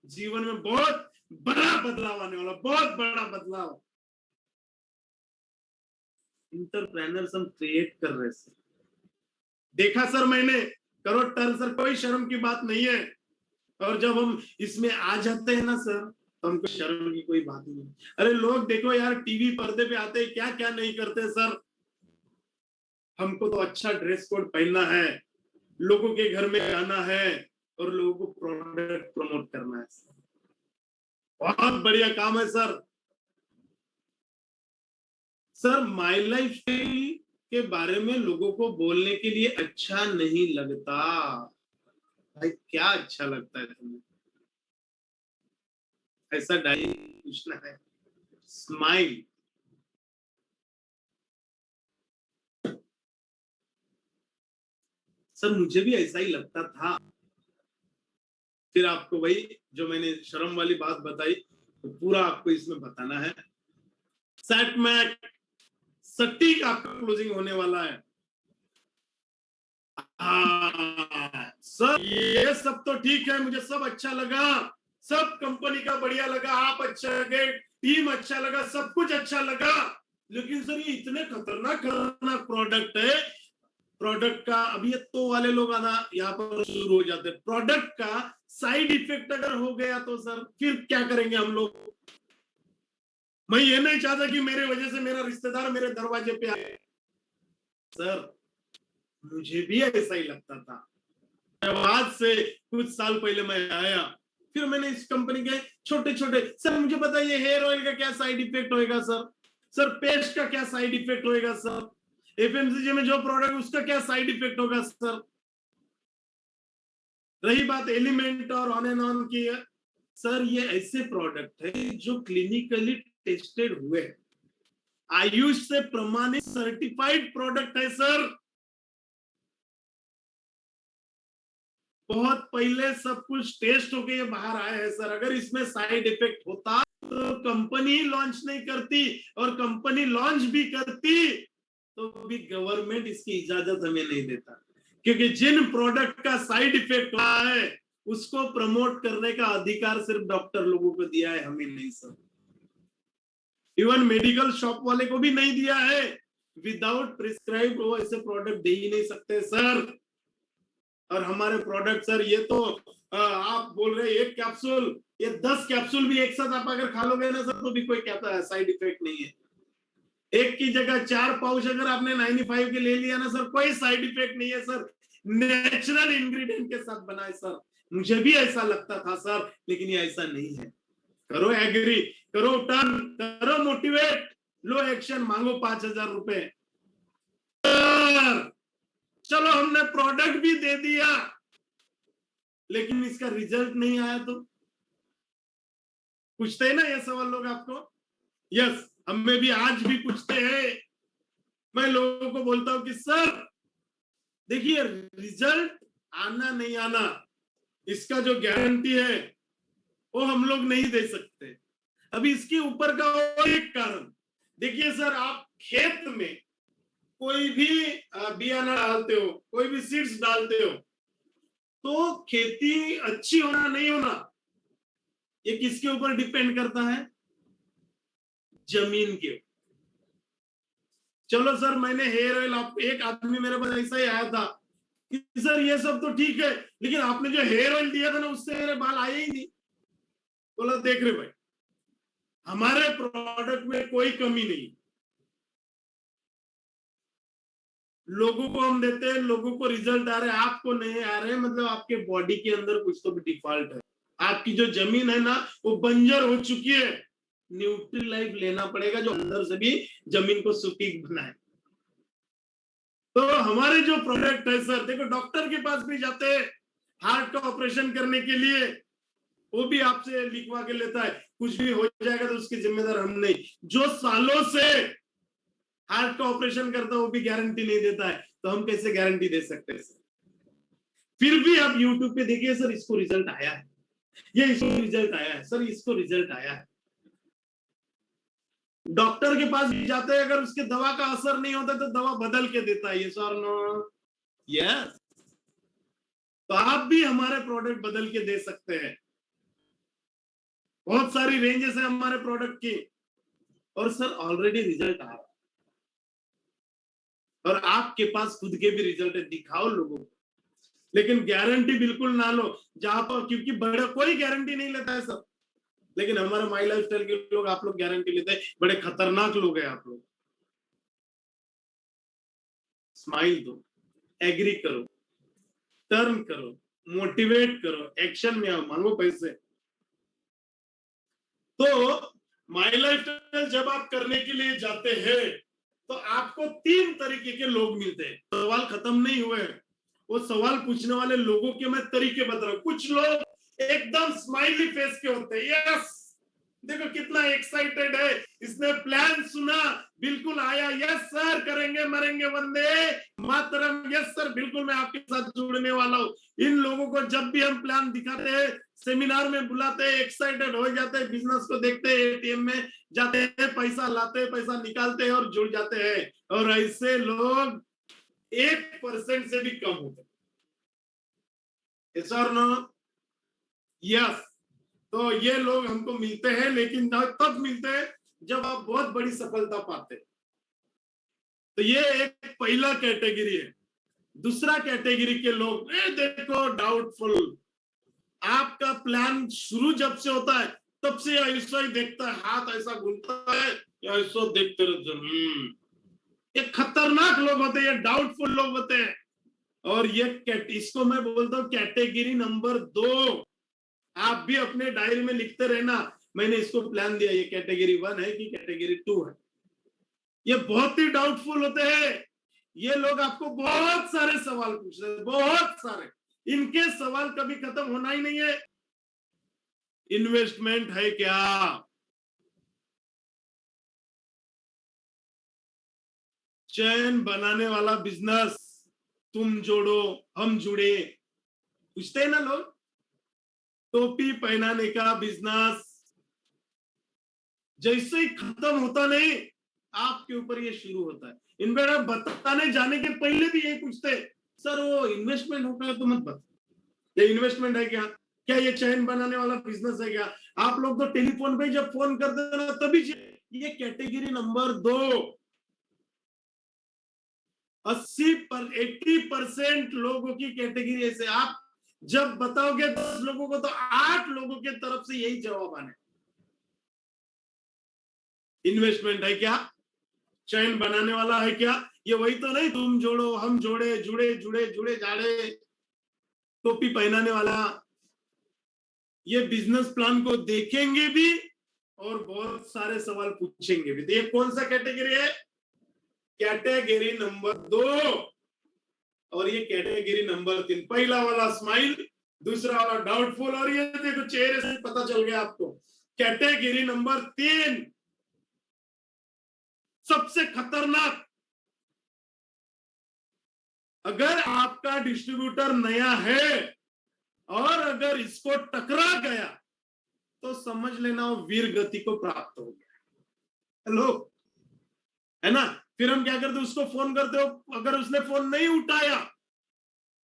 जीवन में बहुत बड़ा बदलाव आने वाला, बहुत बड़ा बदलाव। इंटरप्रेनर्स हम क्रिएट कर रहे सर, देखा सर मैंने, करो टर्न सर, कोई शर्म की बात नहीं है। और जब हम इसमें आ जाते हैं ना सर, तो हमको शर्म की कोई बात नहीं। अरे लोग देखो यार, टीवी पर्दे पे आते हैं, क्या क्या नहीं करते सर। हमको तो अच्छा ड्रेस कोड पहनना है, लोगों के घर में जाना है और लोगों को प्रोडक्ट प्रमोट करना है सर। बहुत बढ़िया काम है sir. Sir my life style के बारे में लोगों को बोलने के लिए अच्छा नहीं लगता भाई, क्या अच्छा लगता है तुम्हें? ऐसा डायरी पूछना है, स्माइल। सर मुझे भी ऐसा ही लगता था, फिर आपको वही जो मैंने शर्म वाली बात बताई, तो पूरा आपको इसमें बताना है। सेट मैक सटीक आपका क्लोजिंग होने वाला है। सर ये सब तो ठीक है, मुझे सब अच्छा लगा, सब कंपनी का बढ़िया लगा, आप अच्छा लगे, टीम अच्छा लगा, सब कुछ अच्छा लगा। लेकिन सर ये इतने खतरनाक खतरनाक प्रोडक्ट है, प्रोडक्ट का अभी ये तो वाले लोग आना यहाँ पर शुरू हो जाते हैं। प्रोडक्ट का साइड इफेक्ट अगर हो गया तो सर फिर क्या करेंगे हम लोग? मैं ये नहीं चाहता कि मेरे वजह से मेरा रिश्तेदार मेरे दरवाजे पे आए। सर मुझे भी ऐसा ही लगता था, जब आज से कुछ साल पहले मैं आया, फिर मैंने इस कंपनी के छोटे छोटे, सर मुझे बताइए हेयर ऑयल का क्या साइड इफेक्ट होएगा सर, सर पेस्ट का क्या साइड इफेक्ट होएगा सर, एफएमसीजी में जो प्रोडक्ट उसका क्या साइड इफेक्ट होगा सर। रही बात एलिमेंट और ऑन एंड ऑन की, सर ये ऐसे प्रोडक्ट है जो क्लिनिकली टेस्टेड हुए, आयुष से प्रमाणित सर्टिफाइड प्रोडक्ट है सर। बहुत पहले सब कुछ टेस्ट होके ये बाहर आया है सर। अगर इसमें साइड इफेक्ट होता तो कंपनी लॉन्च नहीं करती, और कंपनी लॉन्च भी करती तो भी गवर्नमेंट इसकी इजाजत हमें नहीं देता, क्योंकि जिन प्रोडक्ट का साइड इफेक्ट हुआ है उसको प्रमोट करने का अधिकार सिर्फ डॉक्टर लोगों को दिया है, हमें नहीं सर। इवन मेडिकल शॉप वाले को भी नहीं दिया है। विदाउट प्रिस्क्राइब वो ऐसे प्रोडक्ट दे ही नहीं सकते सर। और हमारे प्रोडक्ट सर, ये तो आप बोल रहे एक कैप्सूल, ये 10 कैप्सूल भी एक साथ आप अगर खा लोगे ना सर, तो भी कोई कहता है साइड इफेक्ट नहीं है। एक की जगह 4 पाउच अगर आपने 95 के ले लिया ना सर, कोई साइड इफेक्ट नहीं है सर, नेचुरल इंग्रेडिएंट के साथ बना है सर। मुझे भी ऐसा लगता था सर, लेकिन ये ऐसा नहीं है। करो एग्री, करो टर्न, करो मोटिवेट, लो एक्शन, मांगो 5,000 रुपए। चलो हमने प्रोडक्ट भी दे दिया, लेकिन इसका रिजल्ट नहीं आया तो पूछते हैं ना ये सवाल लोग आपको। यस, हमें भी आज भी पूछते हैं। मैं लोगों को बोलता हूं कि सर देखिए, रिजल्ट आना नहीं आना इसका जो गारंटी है वो हम लोग नहीं दे सकते। अभी इसके ऊपर का और एक कारण देखिए सर, आप खेत में कोई भी बियाना डालते हो, कोई भी सीड्स डालते हो, तो खेती अच्छी होना नहीं होना ये किसके ऊपर डिपेंड करता है? जमीन के। चलो सर, मैंने हेयर ऑयल, आप एक आदमी मेरे पास ऐसा ही आया था कि सर ये सब तो ठीक है, लेकिन आपने जो हेयर ऑयल दिया था ना उससे मेरे बाल आए ही नहीं। बोला देख रहे भाई, हमारे प्रोडक्ट में कोई कमी नहीं, लोगों को हम देते हैं, लोगों को रिजल्ट आ रहे हैं, आपको नहीं आ रहे, मतलब आपके बॉडी के अंदर कुछ तो भी डिफॉल्ट है। आपकी जो जमीन है ना वो बंजर हो चुकी है, न्यूट्री लाइफ लेना पड़ेगा जो अंदर से भी जमीन को सुपीक बनाए। तो हमारे जो प्रोडक्ट है सर, देखो डॉक्टर के पास भी जाते हैं हार्ट का ऑपरेशन करने के लिए, वो भी आपसे लिखवा के लेता है, कुछ भी हो जाएगा तो उसकी जिम्मेदार हम नहीं। जो सालों से हार्ट का ऑपरेशन करता है वो भी गारंटी नहीं देता है, तो हम कैसे गारंटी दे सकते हैं सर? फिर भी आप यूट्यूब पे देखिए सर, इसको रिजल्ट आया है। ये इसको रिजल्ट आया है सर, इसको रिजल्ट आया है। डॉक्टर के पास जाते हैं, अगर उसके दवा का असर नहीं होता तो दवा बदल के देता है, ये सर नो यस। तो आप भी हमारे प्रोडक्ट बदल के दे सकते हैं। बहुत सारी रेंजेस है हमारे प्रोडक्ट की, और सर ऑलरेडी रिजल्ट आ रहा है, और आपके पास खुद के भी रिजल्ट है, दिखाओ लोगों को। लेकिन गारंटी बिल्कुल ना लो जहां पर, क्योंकि बड़ा कोई गारंटी नहीं लेता है सर। लेकिन हमारे माई लाइफस्टाइल के लोग, आप लोग गारंटी लेते हैं, बड़े खतरनाक लोग हैं आप लोग। स्माइल दो, एग्री करो, टर्न करो, मोटिवेट करो, एक्शन में आओ, मांगो पैसे। तो माई लाइफस्टाइल जब आप करने के लिए जाते हैं तो आपको 3 तरीके के लोग मिलते हैं। सवाल खत्म नहीं हुए, वो सवाल पूछने वाले लोगों के मैं तरीके बता रहा हूं। कुछ लोग एकदम स्माइली फेस के होते हैं, यस देखो कितना एक्साइटेड है, इसने प्लान सुना, बिल्कुल आया, यस सर करेंगे मरेंगे वंदे मातरम, यस सर बिल्कुल मैं आपके साथ जुड़ने वाला हूँ। इन लोगों को जब भी हम प्लान दिखाते हैं, सेमिनार में बुलाते हैं, एक्साइटेड हो जाते हैं, बिजनेस को देखते हैं, एटीएम में जाते हैं, पैसा लाते हैं, पैसा निकालते हैं और जुड़ जाते हैं। और ऐसे लोग 1% से भी कम होते हैं। यस और नो यस। तो ये लोग हमको मिलते हैं, लेकिन तब मिलते हैं जब आप बहुत बड़ी सफलता पाते हैं। तो ये एक पहला कैटेगरी है। दूसरा कैटेगरी के लोग, देखो डाउटफुल, आपका प्लान शुरू जब से होता है तब से ऐसा ही देखता है, हाथ ऐसा घूमता है या ऐसा देखते रहते। ये खतरनाक लोग होते हैं, ये डाउटफुल लोग होते हैं। और ये इसको मैं बोलता हूँ कैटेगरी नंबर 2। आप भी अपने डायरी में लिखते रहना, मैंने इसको प्लान दिया, ये कैटेगरी 1 है कि कैटेगरी 2 है। ये बहुत ही डाउटफुल होते हैं। ये लोग आपको बहुत सारे सवाल पूछते हैं, बहुत सारे, इनके सवाल कभी खत्म होना ही नहीं है। इन्वेस्टमेंट है क्या, चैन बनाने वाला बिजनेस, तुम जोड़ो हम जुड़े, पूछते हैं ना लोग। टोपी पहनाने का बिजनेस जैसे ही खत्म होता नहीं, आपके ऊपर ये शुरू होता है। इनफैक्ट आप बताने जाने के पहले भी यही पूछते हैं, सर वो इन्वेस्टमेंट होता है तो मत बता, ये इन्वेस्टमेंट है क्या, क्या ये चैन बनाने वाला बिजनेस है क्या। आप लोग तो टेलीफोन पे जब फोन करते हैं ना तभी, ये कैटेगरी नंबर 2। 80% लोगों की कैटेगरी ऐसे। आप जब बताओगे 10 लोगों को तो 8 लोगों के तरफ से यही जवाब आने, इन्वेस्टमेंट है क्या, चैन बनाने वाला है क्या, ये वही तो नहीं, तुम जोड़ो हम जोड़े, जुड़े जुड़े जुड़े जाड़े, टोपी पहनाने वाला। ये बिजनेस प्लान को देखेंगे भी और बहुत सारे सवाल पूछेंगे भी। तो ये कौन सा कैटेगरी है, कैटेगरी नंबर 2। और ये कैटेगरी नंबर 3, पहला वाला स्माइल, दूसरा वाला डाउटफुल, और ये देखो चेहरे से पता चल गया आपको। कैटेगरी नंबर 3 सबसे खतरनाक। अगर आपका डिस्ट्रीब्यूटर नया है और अगर इसको टकरा गया तो समझ लेना वो वीर गति को प्राप्त हो गया। हेलो, है ना। फिर हम क्या करते, उसको फोन करते हो, अगर उसने फोन नहीं उठाया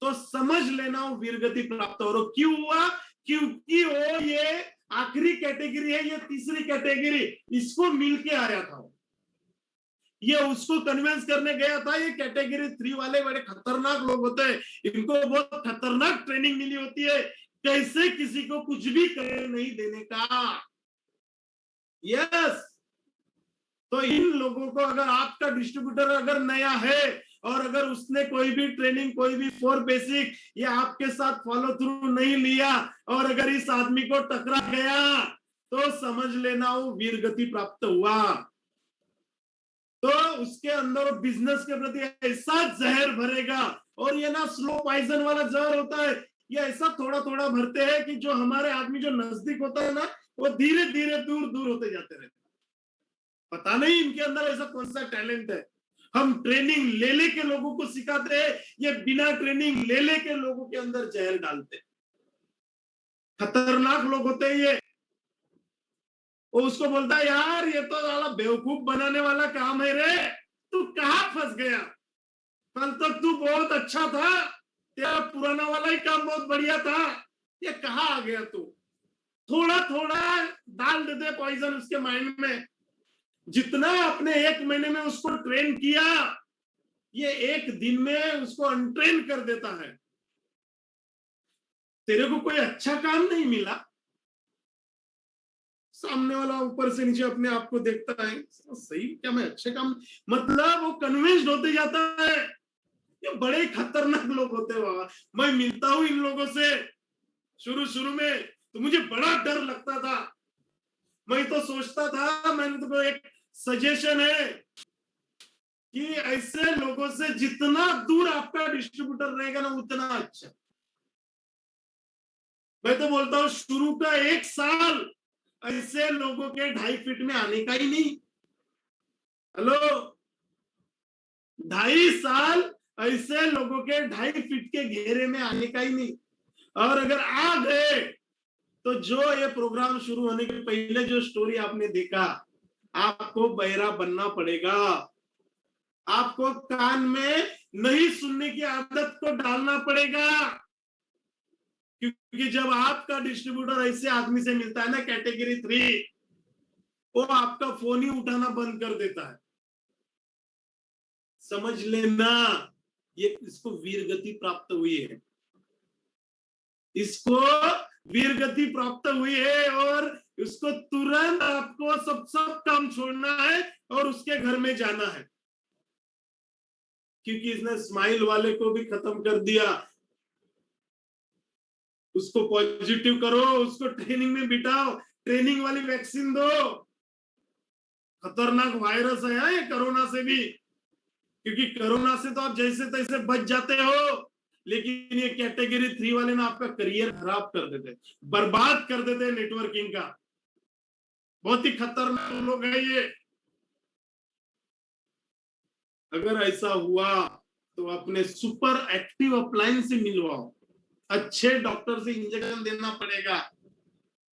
तो समझ लेना वो वीर गति प्राप्त हो रहा। क्यों हुआ, क्योंकि वो ये आखिरी कैटेगरी है, ये तीसरी कैटेगरी, इसको मिलके आया था। ये उसको कन्विंस करने गया था। ये कैटेगरी 3 वाले बड़े खतरनाक लोग होते हैं, इनको बहुत खतरनाक ट्रेनिंग मिली होती है कैसे किसी को कुछ भी करने नहीं देने का। यस। तो इन लोगों को, अगर आपका डिस्ट्रीब्यूटर अगर नया है और अगर उसने कोई भी ट्रेनिंग, कोई भी 4 बेसिक ये आपके साथ फॉलो थ्रू नहीं लिया और अगर इस आदमी को टकरा गया तो समझ लेना वो वीर गति प्राप्त हुआ। तो उसके अंदर बिजनेस के प्रति ऐसा जहर भरेगा, और ये ना स्लो पॉइजन वाला जहर होता है, ये ऐसा थोड़ा थोड़ा भरते हैं कि जो हमारे आदमी जो नजदीक होता है ना, वो धीरे धीरे दूर दूर होते जाते रहते। पता नहीं इनके अंदर ऐसा कौन सा टैलेंट है। हम ट्रेनिंग ले लेके लोगों को सिखाते हैं, ये बिना ट्रेनिंग ले लेके लोगों के अंदर जहर डालते हैं। खतरनाक लोग होते हैं ये। वो उसको बोलता है यार ये तो साला बेवकूफ बनाने वाला काम है रे, तू कहाँ फंस गया? कल तक तू बहुत अच्छा था, तेरा पुराना वाला ही काम बहुत बढ़िया था, ये कहाँ आ गया तू? थोड़ा थोड़ा डाल देते पॉइजन उसके माइंड में। जितना आपने 1 महीने में उसको ट्रेन किया, ये 1 दिन में उसको अनट्रेन कर देता है। तेरे को कोई अच्छा काम नहीं मिला, सामने वाला ऊपर से नीचे अपने आप को देखता है, सही क्या मैं अच्छे काम, मतलब वो कन्विंस्ड होते जाता है। ये बड़े खतरनाक लोग होते हैं बाबा। मैं मिलता हूं इन लोगों से, शुरू शुरू में तो मुझे बड़ा डर लगता था। मैं तो सोचता था, मैंने तो एक सजेशन है कि ऐसे लोगों से जितना दूर आपका डिस्ट्रीब्यूटर रहेगा ना उतना अच्छा। मैं तो बोलता हूं शुरू का 1 साल ऐसे लोगों के 2.5 फीट में आने का ही नहीं। हेलो, 2.5 साल ऐसे लोगों के 2.5 फीट के घेरे में आने का ही नहीं। और अगर आ गए तो जो ये प्रोग्राम शुरू होने के पहले जो स्टोरी आपने देखा, आपको बहरा बनना पड़ेगा। आपको कान में नहीं सुनने की आदत को डालना पड़ेगा, क्योंकि जब आपका डिस्ट्रीब्यूटर ऐसे आदमी से मिलता है ना कैटेगरी 3, वो आपका फोन ही उठाना बंद कर देता है। समझ लेना, ये इसको वीरगति प्राप्त हुई है, इसको वीरगति प्राप्त हुई है। और उसको तुरंत आपको सब काम छोड़ना है और उसके घर में जाना है, क्योंकि इसने स्माइल वाले को भी खत्म कर दिया। उसको पॉजिटिव करो, उसको ट्रेनिंग में बिठाओ, ट्रेनिंग वाली वैक्सीन दो। खतरनाक वायरस है ये कोरोना से भी, क्योंकि कोरोना से तो आप जैसे तैसे बच जाते हो, लेकिन ये कैटेगरी 3 वाले ना आपका करियर खराब कर देते, बर्बाद कर देते नेटवर्किंग का। बहुत ही खतरनाक लोग हैं ये। अगर ऐसा हुआ तो अपने सुपर एक्टिव अप्लायंस से मिलवाओ, अच्छे डॉक्टर से इंजेक्शन देना पड़ेगा।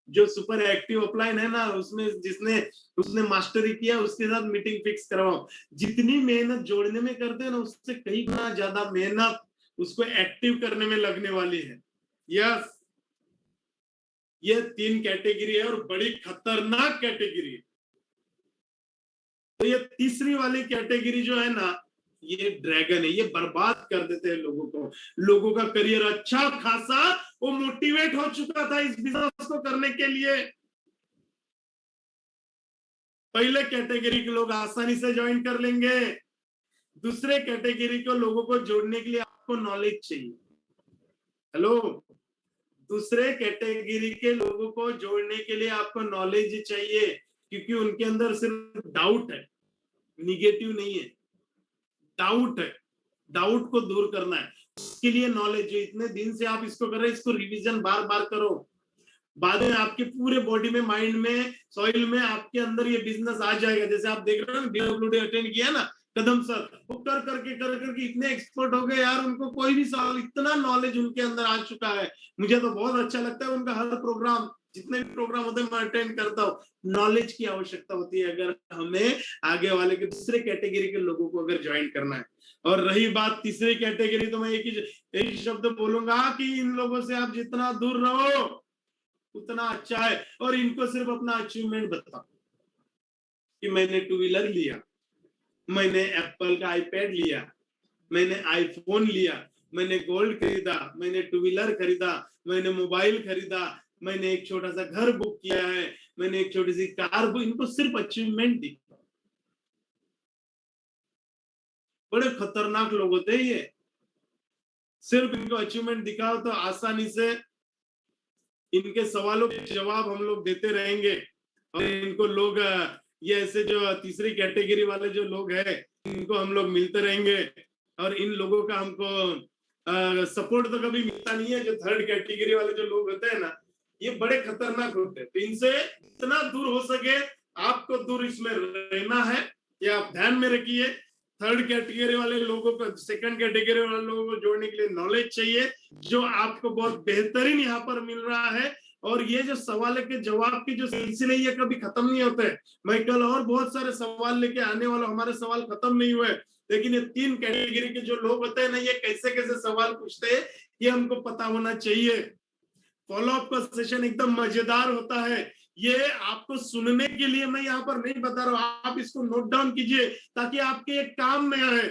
जो सुपर एक्टिव अप्लायन है ना, उसमें जिसने उसने मास्टरी किया उसके साथ मीटिंग फिक्स करवाओ। जितनी मेहनत जोड़ने में करते हैं ना, उससे कई गुना ज्यादा मेहनत उसको एक्टिव करने में लगने वाली है। यस, ये 3 कैटेगरी है और बड़ी खतरनाक कैटेगरी है। तो ये तीसरी वाली कैटेगरी जो है ना, ये ड्रैगन है, ये बर्बाद कर देते हैं लोगों को। लोगों का करियर अच्छा खासा, वो मोटिवेट हो चुका था इस बिजनेस को करने के लिए। पहले कैटेगरी के लोग आसानी से ज्वाइन कर लेंगे, दूसरे कैटेगरी को लोगों को जोड़ने के लिए आपको नॉलेज चाहिए। हेलो, दूसरे कैटेगरी के लोगों को जोड़ने के लिए आपको नॉलेज चाहिए, क्योंकि उनके अंदर सिर्फ डाउट है, निगेटिव नहीं है, डाउट है। डाउट को दूर करना है, उसके लिए नॉलेज। इतने दिन से आप इसको कर रहे हैं, इसको रिवीजन बार बार करो। बाद में आपके पूरे बॉडी में, माइंड में, सॉइल में आपके अंदर ये बिजनेस आ जाएगा। जैसे आप देख रहे हो ना, BWD अटेंड किया ना कदम सर, वो कर करके इतने एक्सपर्ट हो गए यार, उनको कोई भी सवाल, इतना नॉलेज उनके अंदर आ चुका है। मुझे तो बहुत अच्छा लगता है उनका हर प्रोग्राम, जितने भी प्रोग्राम होते हैं मैं अटेंड करता हूँ। नॉलेज की आवश्यकता होती है अगर हमें आगे वाले के दूसरे कैटेगरी के लोगों को अगर ज्वाइन करना है। और रही बात तीसरी कैटेगरी, तो मैं एक ही शब्द बोलूंगा कि इन लोगों से आप जितना दूर रहो उतना अच्छा है। और इनको सिर्फ अपना अचीवमेंट बताओ कि मैंने 2 व्हीलर लिया, मैंने एप्पल का आईपैड लिया, मैंने आईफोन लिया, मैंने गोल्ड खरीदा, मैंने 2 व्हीलर खरीदा, मैंने मोबाइल खरीदा, मैंने एक छोटा सा घर बुक किया है, मैंने एक छोटी सी कार बुक। इनको सिर्फ अचीवमेंट दिखाओ। बड़े खतरनाक लोग होते हैं ये। सिर्फ इनको अचीवमेंट दिखाओ तो आसानी से इनके सवालों के जवाब हम लोग देते रहेंगे। और इनको लोग, ये ऐसे जो तीसरी कैटेगरी वाले जो लोग हैं, इनको हम लोग मिलते रहेंगे। और इन लोगों का हमको सपोर्ट तो कभी मिलता नहीं है। जो थर्ड कैटेगरी वाले जो लोग होते हैं ना, ये बड़े खतरनाक होते हैं। तो इनसे जितना दूर हो सके आपको दूर इसमें रहना है, ये आप ध्यान में रखिए। थर्ड कैटेगरी वाले लोगों को, सेकंड कैटेगरी वाले लोगों को जोड़ने के लिए नॉलेज चाहिए, जो आपको बहुत बेहतरीन यहाँ पर मिल रहा है। और ये जो सवाल के जवाब की जो सिलसिले ये कभी खत्म नहीं होते। मैं कल और बहुत सारे सवाल लेके आने वाला, हमारे सवाल खत्म नहीं हुए, लेकिन ये 3 कैटेगरी के जो लोग होते हैं ना, ये कैसे कैसे सवाल पूछते हैं ये हमको पता होना चाहिए। फॉलो अप का सेशन एकदम मजेदार होता है। ये आपको सुनने के लिए मैं यहाँ पर नहीं बता रहा हूँ, आप इसको नोट डाउन कीजिए ताकि आपके एक काम में आए।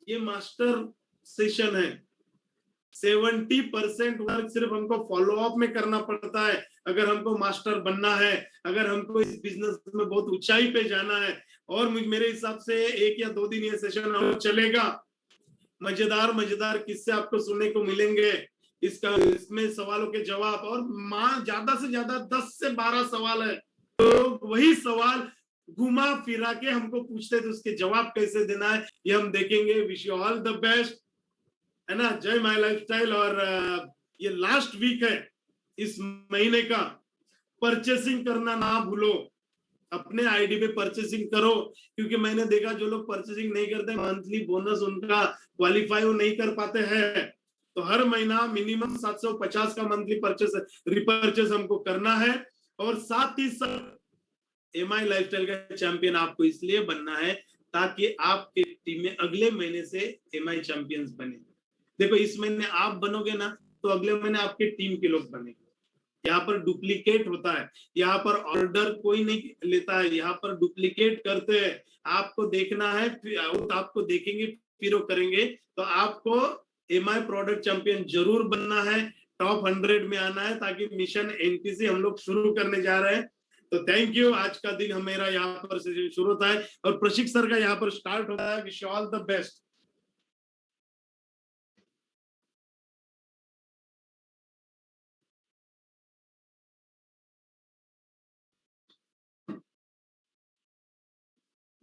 ये मास्टर सेशन है। 70% वर्क सिर्फ हमको फॉलो अप में करना पड़ता है। अगर हमको मास्टर बनना है, अगर हमको इस बिजनेस में बहुत ऊंचाई पे जाना है, और मेरे हिसाब से 1 या 2 दिन ये सेशन चलेगा। मजेदार मजेदार किस्से आपको सुनने को मिलेंगे। इसमें सवालों के जवाब, और ज्यादा से ज्यादा 10 से 12 सवाल है, तो वही सवाल घुमा फिरा के हमको पूछते थे, उसके जवाब कैसे देना है ये हम देखेंगे। Wish you all the best, है ना। जय माय लाइफस्टाइल। और ये लास्ट वीक है इस महीने का। परचेसिंग करना ना भूलो, अपने आईडी पे परचेसिंग करो, क्योंकि मैंने देखा जो लोग परचेसिंग नहीं करते, मंथली बोनस उनका क्वालिफाई वो नहीं कर पाते हैं। तो हर महीना मिनिमम 750 का मंथली परचेस रिपर्चेस हमको करना है। और साथ ही साथ एमआई लाइफस्टाइल का चैंपियन आपको इसलिए बनना है ताकि आपके टीम में अगले महीने से एमआई चैंपियंस बने। देखो, इस महीने आप बनोगे ना, तो अगले महीने आपके टीम के लोग बनेंगे। यहाँ पर डुप्लीकेट होता है, यहाँ पर ऑर्डर कोई नहीं लेता है, यहाँ पर डुप्लीकेट करते हैं। आपको देखना है, आपको देखेंगे फिर वो करेंगे। तो आपको एमआई प्रोडक्ट चैंपियन जरूर बनना है, टॉप 100 में आना है, ताकि मिशन एनपीसी हम लोग शुरू करने जा रहे हैं। तो थैंक यू। आज का दिन मेरा यहाँ पर से शुरू होता है और प्रशिक्षक सर का यहाँ पर स्टार्ट होता है। Wish all the best.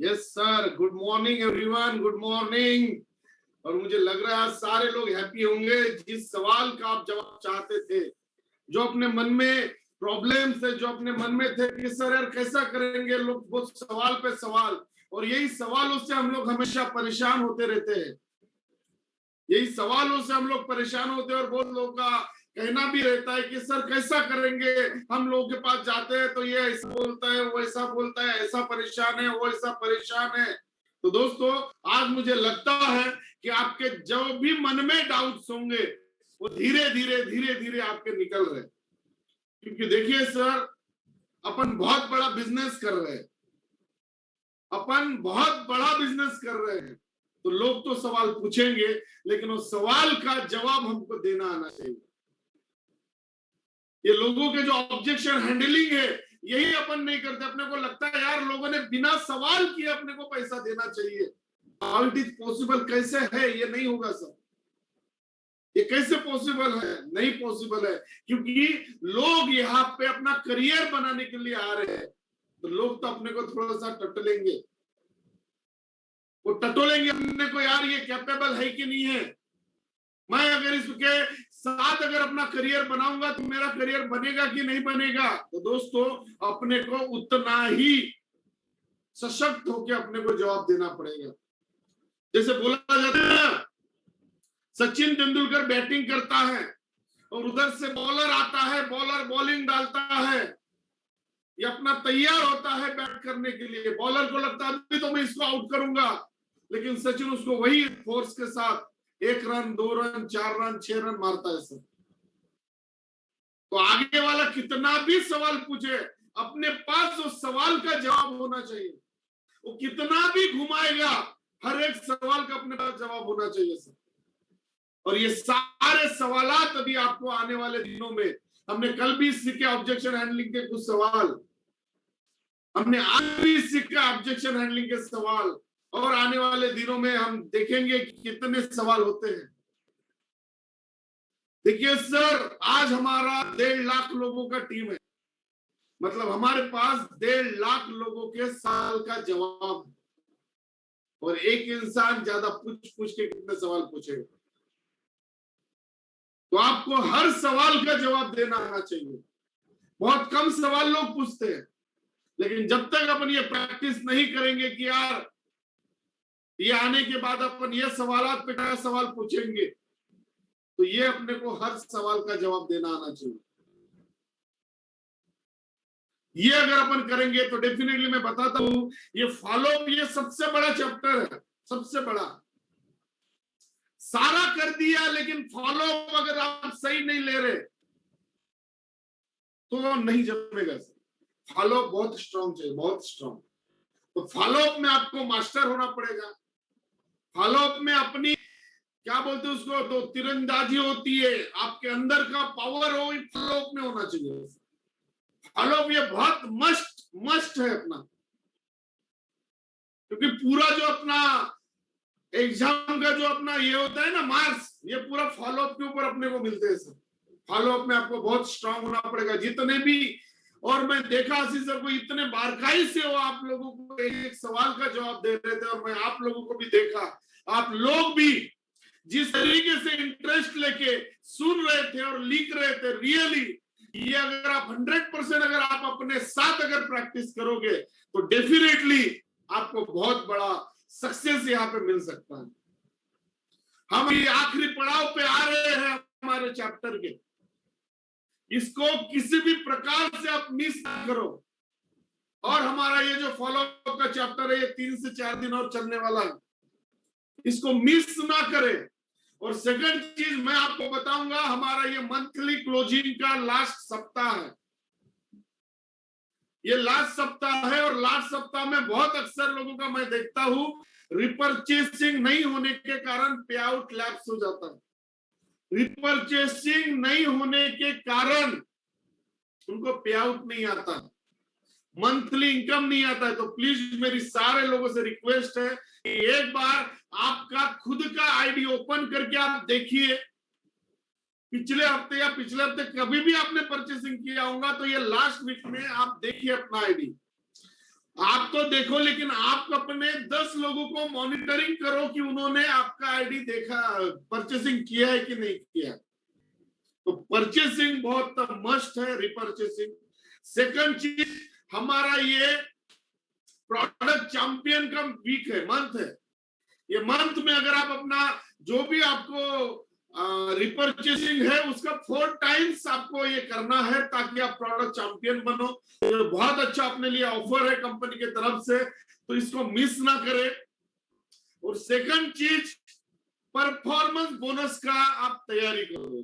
Yes sir, good morning everyone, good morning. और मुझे लग रहा है सारे लोग हैप्पी होंगे। जिस सवाल का आप जवाब चाहते थे, जो अपने मन में प्रॉब्लम्स है, जो अपने मन में थे कि सर यार कैसा करेंगे, लोग बहुत सवाल पे सवाल, और यही सवालों से हम लोग हमेशा परेशान होते रहते हैं। यही सवालों से हम लोग परेशान होते हैं, और बहुत लोगों का कहना भी रहता है कि सर कैसा करेंगे, हम लोगों के पास जाते हैं तो ये ऐसा बोलता है, वो ऐसा बोलता है, ऐसा परेशान है, वो ऐसा परेशान है। तो दोस्तों, आज मुझे लगता है कि आपके जो भी मन में डाउट्स होंगे वो धीरे धीरे आपके निकल रहे। क्योंकि देखिए सर, अपन बहुत बड़ा बिजनेस कर रहे हैं, अपन बहुत बड़ा बिजनेस कर रहे हैं। तो लोग तो सवाल पूछेंगे, लेकिन उस सवाल का जवाब हमको देना आना चाहिए। ये लोगों के जो ऑब्जेक्शन हैंडलिंग है, यही अपन नहीं करते। अपने को लगता है यार लोगों ने बिना सवाल किए अपने को पैसा देना चाहिए। हाउ इट इज पॉसिबल, कैसे है? ये नहीं होगा सर, ये कैसे पॉसिबल है? नहीं पॉसिबल है, क्योंकि लोग यहाँ पे अपना करियर बनाने के लिए आ रहे हैं। तो लोग तो अपने को थोड़ा सा टटोलेंगे, वो टटोलेंगे अपने को, यार ये कैपेबल है कि नहीं है। मैं अगर इसके साथ अगर अपना करियर बनाऊंगा तो मेरा करियर बनेगा कि नहीं बनेगा। तो दोस्तों, अपने को उतना ही सशक्त होकर अपने को जवाब देना पड़ेगा। जैसे बोला जाता है, सचिन तेंदुलकर बैटिंग करता है और उधर से बॉलर आता है, बॉलर बॉलिंग डालता है, ये अपना तैयार होता है बैट करने के लिए। बॉलर को लगता है अभी तो मैं इसको आउट करूंगा, लेकिन सचिन उसको वही फोर्स के साथ 1 रन, 2 रन, 4 रन, 6 रन मारता है सर। तो आगे वाला कितना भी सवाल पूछे, अपने पास उस सवाल का जवाब होना चाहिए। वो कितना भी घुमाएगा, हर एक सवाल का अपने पास जवाब होना चाहिए सर। और ये सारे सवालात अभी आपको आने वाले दिनों में, हमने कल भी सीखे ऑब्जेक्शन हैंडलिंग के कुछ सवाल, हमने आज भी सीखा ऑब्जेक्शन हैंडलिंग के सवाल, और आने वाले दिनों में हम देखेंगे कि कितने सवाल होते हैं। देखिए सर, आज हमारा 1.5 लाख लोगों का टीम है, मतलब हमारे पास 1.5 लाख लोगों के सवाल का जवाब है। और एक इंसान ज्यादा पूछ के कितने सवाल पूछेगा? तो आपको हर सवाल का जवाब देना आना चाहिए। बहुत कम सवाल लोग पूछते हैं, लेकिन जब तक अपन ये प्रैक्टिस नहीं करेंगे कि यार ये आने के बाद अपन ये सवालात पे क्या सवाल पूछेंगे, तो ये अपने को हर सवाल का जवाब देना आना चाहिए। ये अगर अपन करेंगे तो डेफिनेटली मैं बताता हूं, ये फॉलो अप ये सबसे बड़ा चैप्टर है, सबसे बड़ा। सारा कर दिया लेकिन फॉलो अप अगर आप सही नहीं ले रहे तो नहीं जमेगा। फॉलो अप बहुत स्ट्रांग चाहिए, बहुत स्ट्रांग। तो फॉलो अप में आपको मास्टर होना पड़ेगा। फॉलो अप में अपनी क्या बोलते हैं उसको, तो तीरंदाजी होती है, आपके अंदर का पावर हो, फॉलो अप में होना चाहिए। फॉलो अप ये बहुत मस्ट है अपना, क्योंकि पूरा जो अपना एग्जाम का जो अपना ये होता है ना मार्क्स, ये पूरा फॉलो अप के ऊपर अपने को मिलते हैं सर। फॉलो अप में आपको बहुत स्ट्रांग होना पड़ेगा। जितने भी, और मैं देखा आशीष सर को इतने बारकाई से वो आप लोगों को एक सवाल का जवाब दे रहे थे, और मैं आप लोगों को भी देखा, आप लोग भी जिस तरीके से इंटरेस्ट लेके सुन रहे थे और लिख रहे थे, रियली ये अगर आप 100% अगर आप अपने साथ अगर प्रैक्टिस करोगे तो डेफिनेटली आपको बहुत बड़ा सक्सेस यहाँ पे मिल सकता है। हम ये आखिरी पड़ाव पे आ रहे हैं हमारे चैप्टर के, इसको किसी भी प्रकार से आप मिस ना करो। और हमारा ये जो फॉलो अप का चैप्टर है ये 3 से 4 दिन और चलने वाला है, इसको मिस ना करें। और सेकंड चीज मैं आपको बताऊंगा, हमारा ये मंथली क्लोजिंग का लास्ट सप्ताह है, ये लास्ट सप्ताह है। और लास्ट सप्ताह में बहुत अक्सर लोगों का मैं देखता हूं रिपर्चेसिंग नहीं होने के कारण पे आउट लैप्स हो जाता है। रिपर्चेसिंग नहीं होने के कारण उनको पे आउट नहीं आता, मंथली इनकम नहीं आता है। तो प्लीज मेरी सारे लोगों से रिक्वेस्ट है कि एक बार आपका खुद का आईडी ओपन करके आप देखिए। पिछले हफ्ते या पिछले हफ्ते कभी भी आपने परचेसिंग किया होगा तो ये लास्ट वीक में आप देखिए अपना आईडी। आप तो देखो, लेकिन आप अपने 10 लोगों को मॉनिटरिंग करो कि उन्होंने आपका आईडी देखा, परचेसिंग किया है कि नहीं किया। तो परचेसिंग बहुत मस्ट है, रिपर्चेसिंग। सेकंड चीज, हमारा ये प्रोडक्ट चैंपियन का वीक है, मंथ है। ये मंथ में अगर आप अपना जो भी आपको रिपर्चेसिंग है उसका 4 टाइम्स आपको ये करना है ताकि आप प्रोडक्ट चैंपियन बनो। तो बहुत अच्छा अपने लिए ऑफर है कंपनी की तरफ से, तो इसको मिस ना करें। और सेकंड चीज, परफॉर्मेंस बोनस का आप तैयारी करो,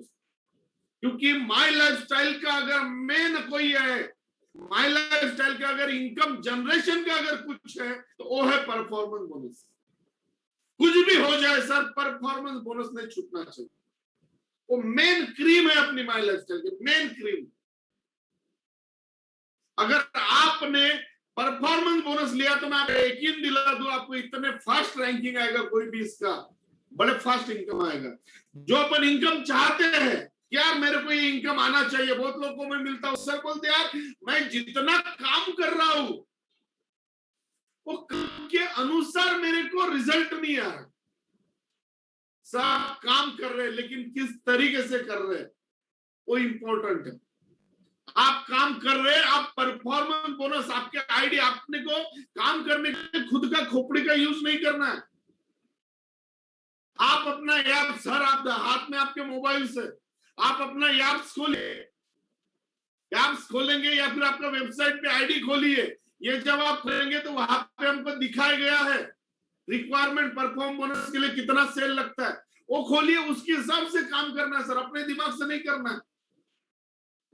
क्योंकि माई लाइफस्टाइल का अगर मेन कोई है, माई लाइफस्टाइल का अगर इनकम जनरेशन का अगर कुछ है तो वो है परफॉर्मेंस बोनस। कुछ भी हो जाए सर, परफॉर्मेंस बोनस नहीं छूटना चाहिए। वो मेन क्रीम है अपनी माई लाइफस्टाइल की, मेन क्रीम। अगर आपने परफॉर्मेंस बोनस लिया तो मैं आपको यकीन दिला दूं, आपको इतने फास्ट रैंकिंग आएगा कोई भी इसका, बड़े फास्ट इनकम आएगा। जो अपन इनकम चाहते हैं, यार मेरे को ये इनकम आना चाहिए, बहुत लोगों को मैं मिलता हूं, सर बोलते यार मैं जितना काम कर रहा हूं वो काम के अनुसार मेरे को रिजल्ट नहीं आ रहा। सब काम कर रहे हैं लेकिन किस तरीके से कर रहे हैं वो इंपॉर्टेंट है। आप काम कर रहे हैं, आप परफॉर्मेंस बोनस, आपके आईडी, आपने को काम करने के खुद का खोपड़ी का यूज नहीं करना है। आप अपना ऐप सर, आप हाथ में आपके मोबाइल से आप अपना ऐप्स खोलिए, ऐप्स खोलेंगे या फिर आपका वेबसाइट पे आईडी खोलिए। ये जब आप खोलेंगे तो वहां पे हमको दिखाया गया है रिक्वायरमेंट परफॉर्म बोनस के लिए कितना सेल लगता है, वो खोलिए, उसके हिसाब से काम करना है सर, अपने दिमाग से नहीं करना है।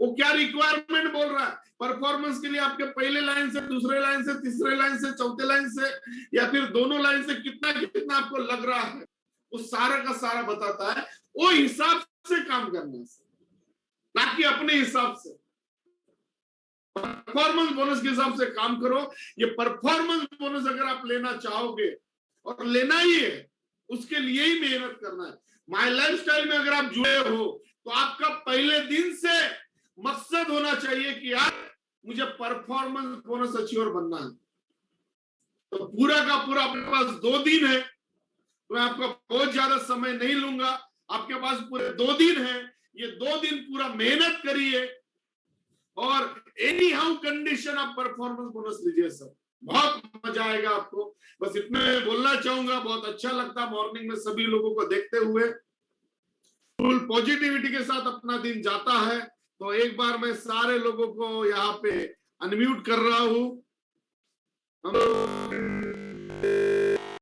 वो क्या रिक्वायरमेंट बोल रहा है परफॉर्मेंस के लिए, आपके पहले लाइन से, दूसरे लाइन से, तीसरे लाइन से, चौथे लाइन से या फिर दोनों लाइन से कितना कितना आपको लग रहा है, वो सारा का सारा बताता है। वो हिसाब से काम करना है ताकि अपने हिसाब से परफॉर्मेंस बोनस के हिसाब से काम करो। ये परफॉर्मेंस बोनस अगर आप लेना चाहोगे, और लेना ही है, उसके लिए ही मेहनत करना है। माई लाइफस्टाइल में अगर आप जुड़े हो तो आपका पहले दिन से मकसद होना चाहिए कि यार मुझे परफॉर्मेंस बोनस अचीवर बनना है। तो पूरा का पूरा अपने पास 2 दिन है, तो मैं आपका बहुत ज्यादा समय नहीं लूंगा, आपके पास पूरे 2 दिन है। ये 2 दिन पूरा मेहनत करिए और एनी हाउ कंडीशन आप परफॉर्मेंस बोनस लीजिए सर, बहुत मजा आएगा आपको। बस इतना बोलना चाहूंगा, बहुत अच्छा लगता मॉर्निंग में सभी लोगों को देखते हुए, फुल पॉजिटिविटी के साथ अपना दिन जाता है। तो एक बार मैं सारे लोगों को यहाँ पे अनम्यूट कर रहा हूं हम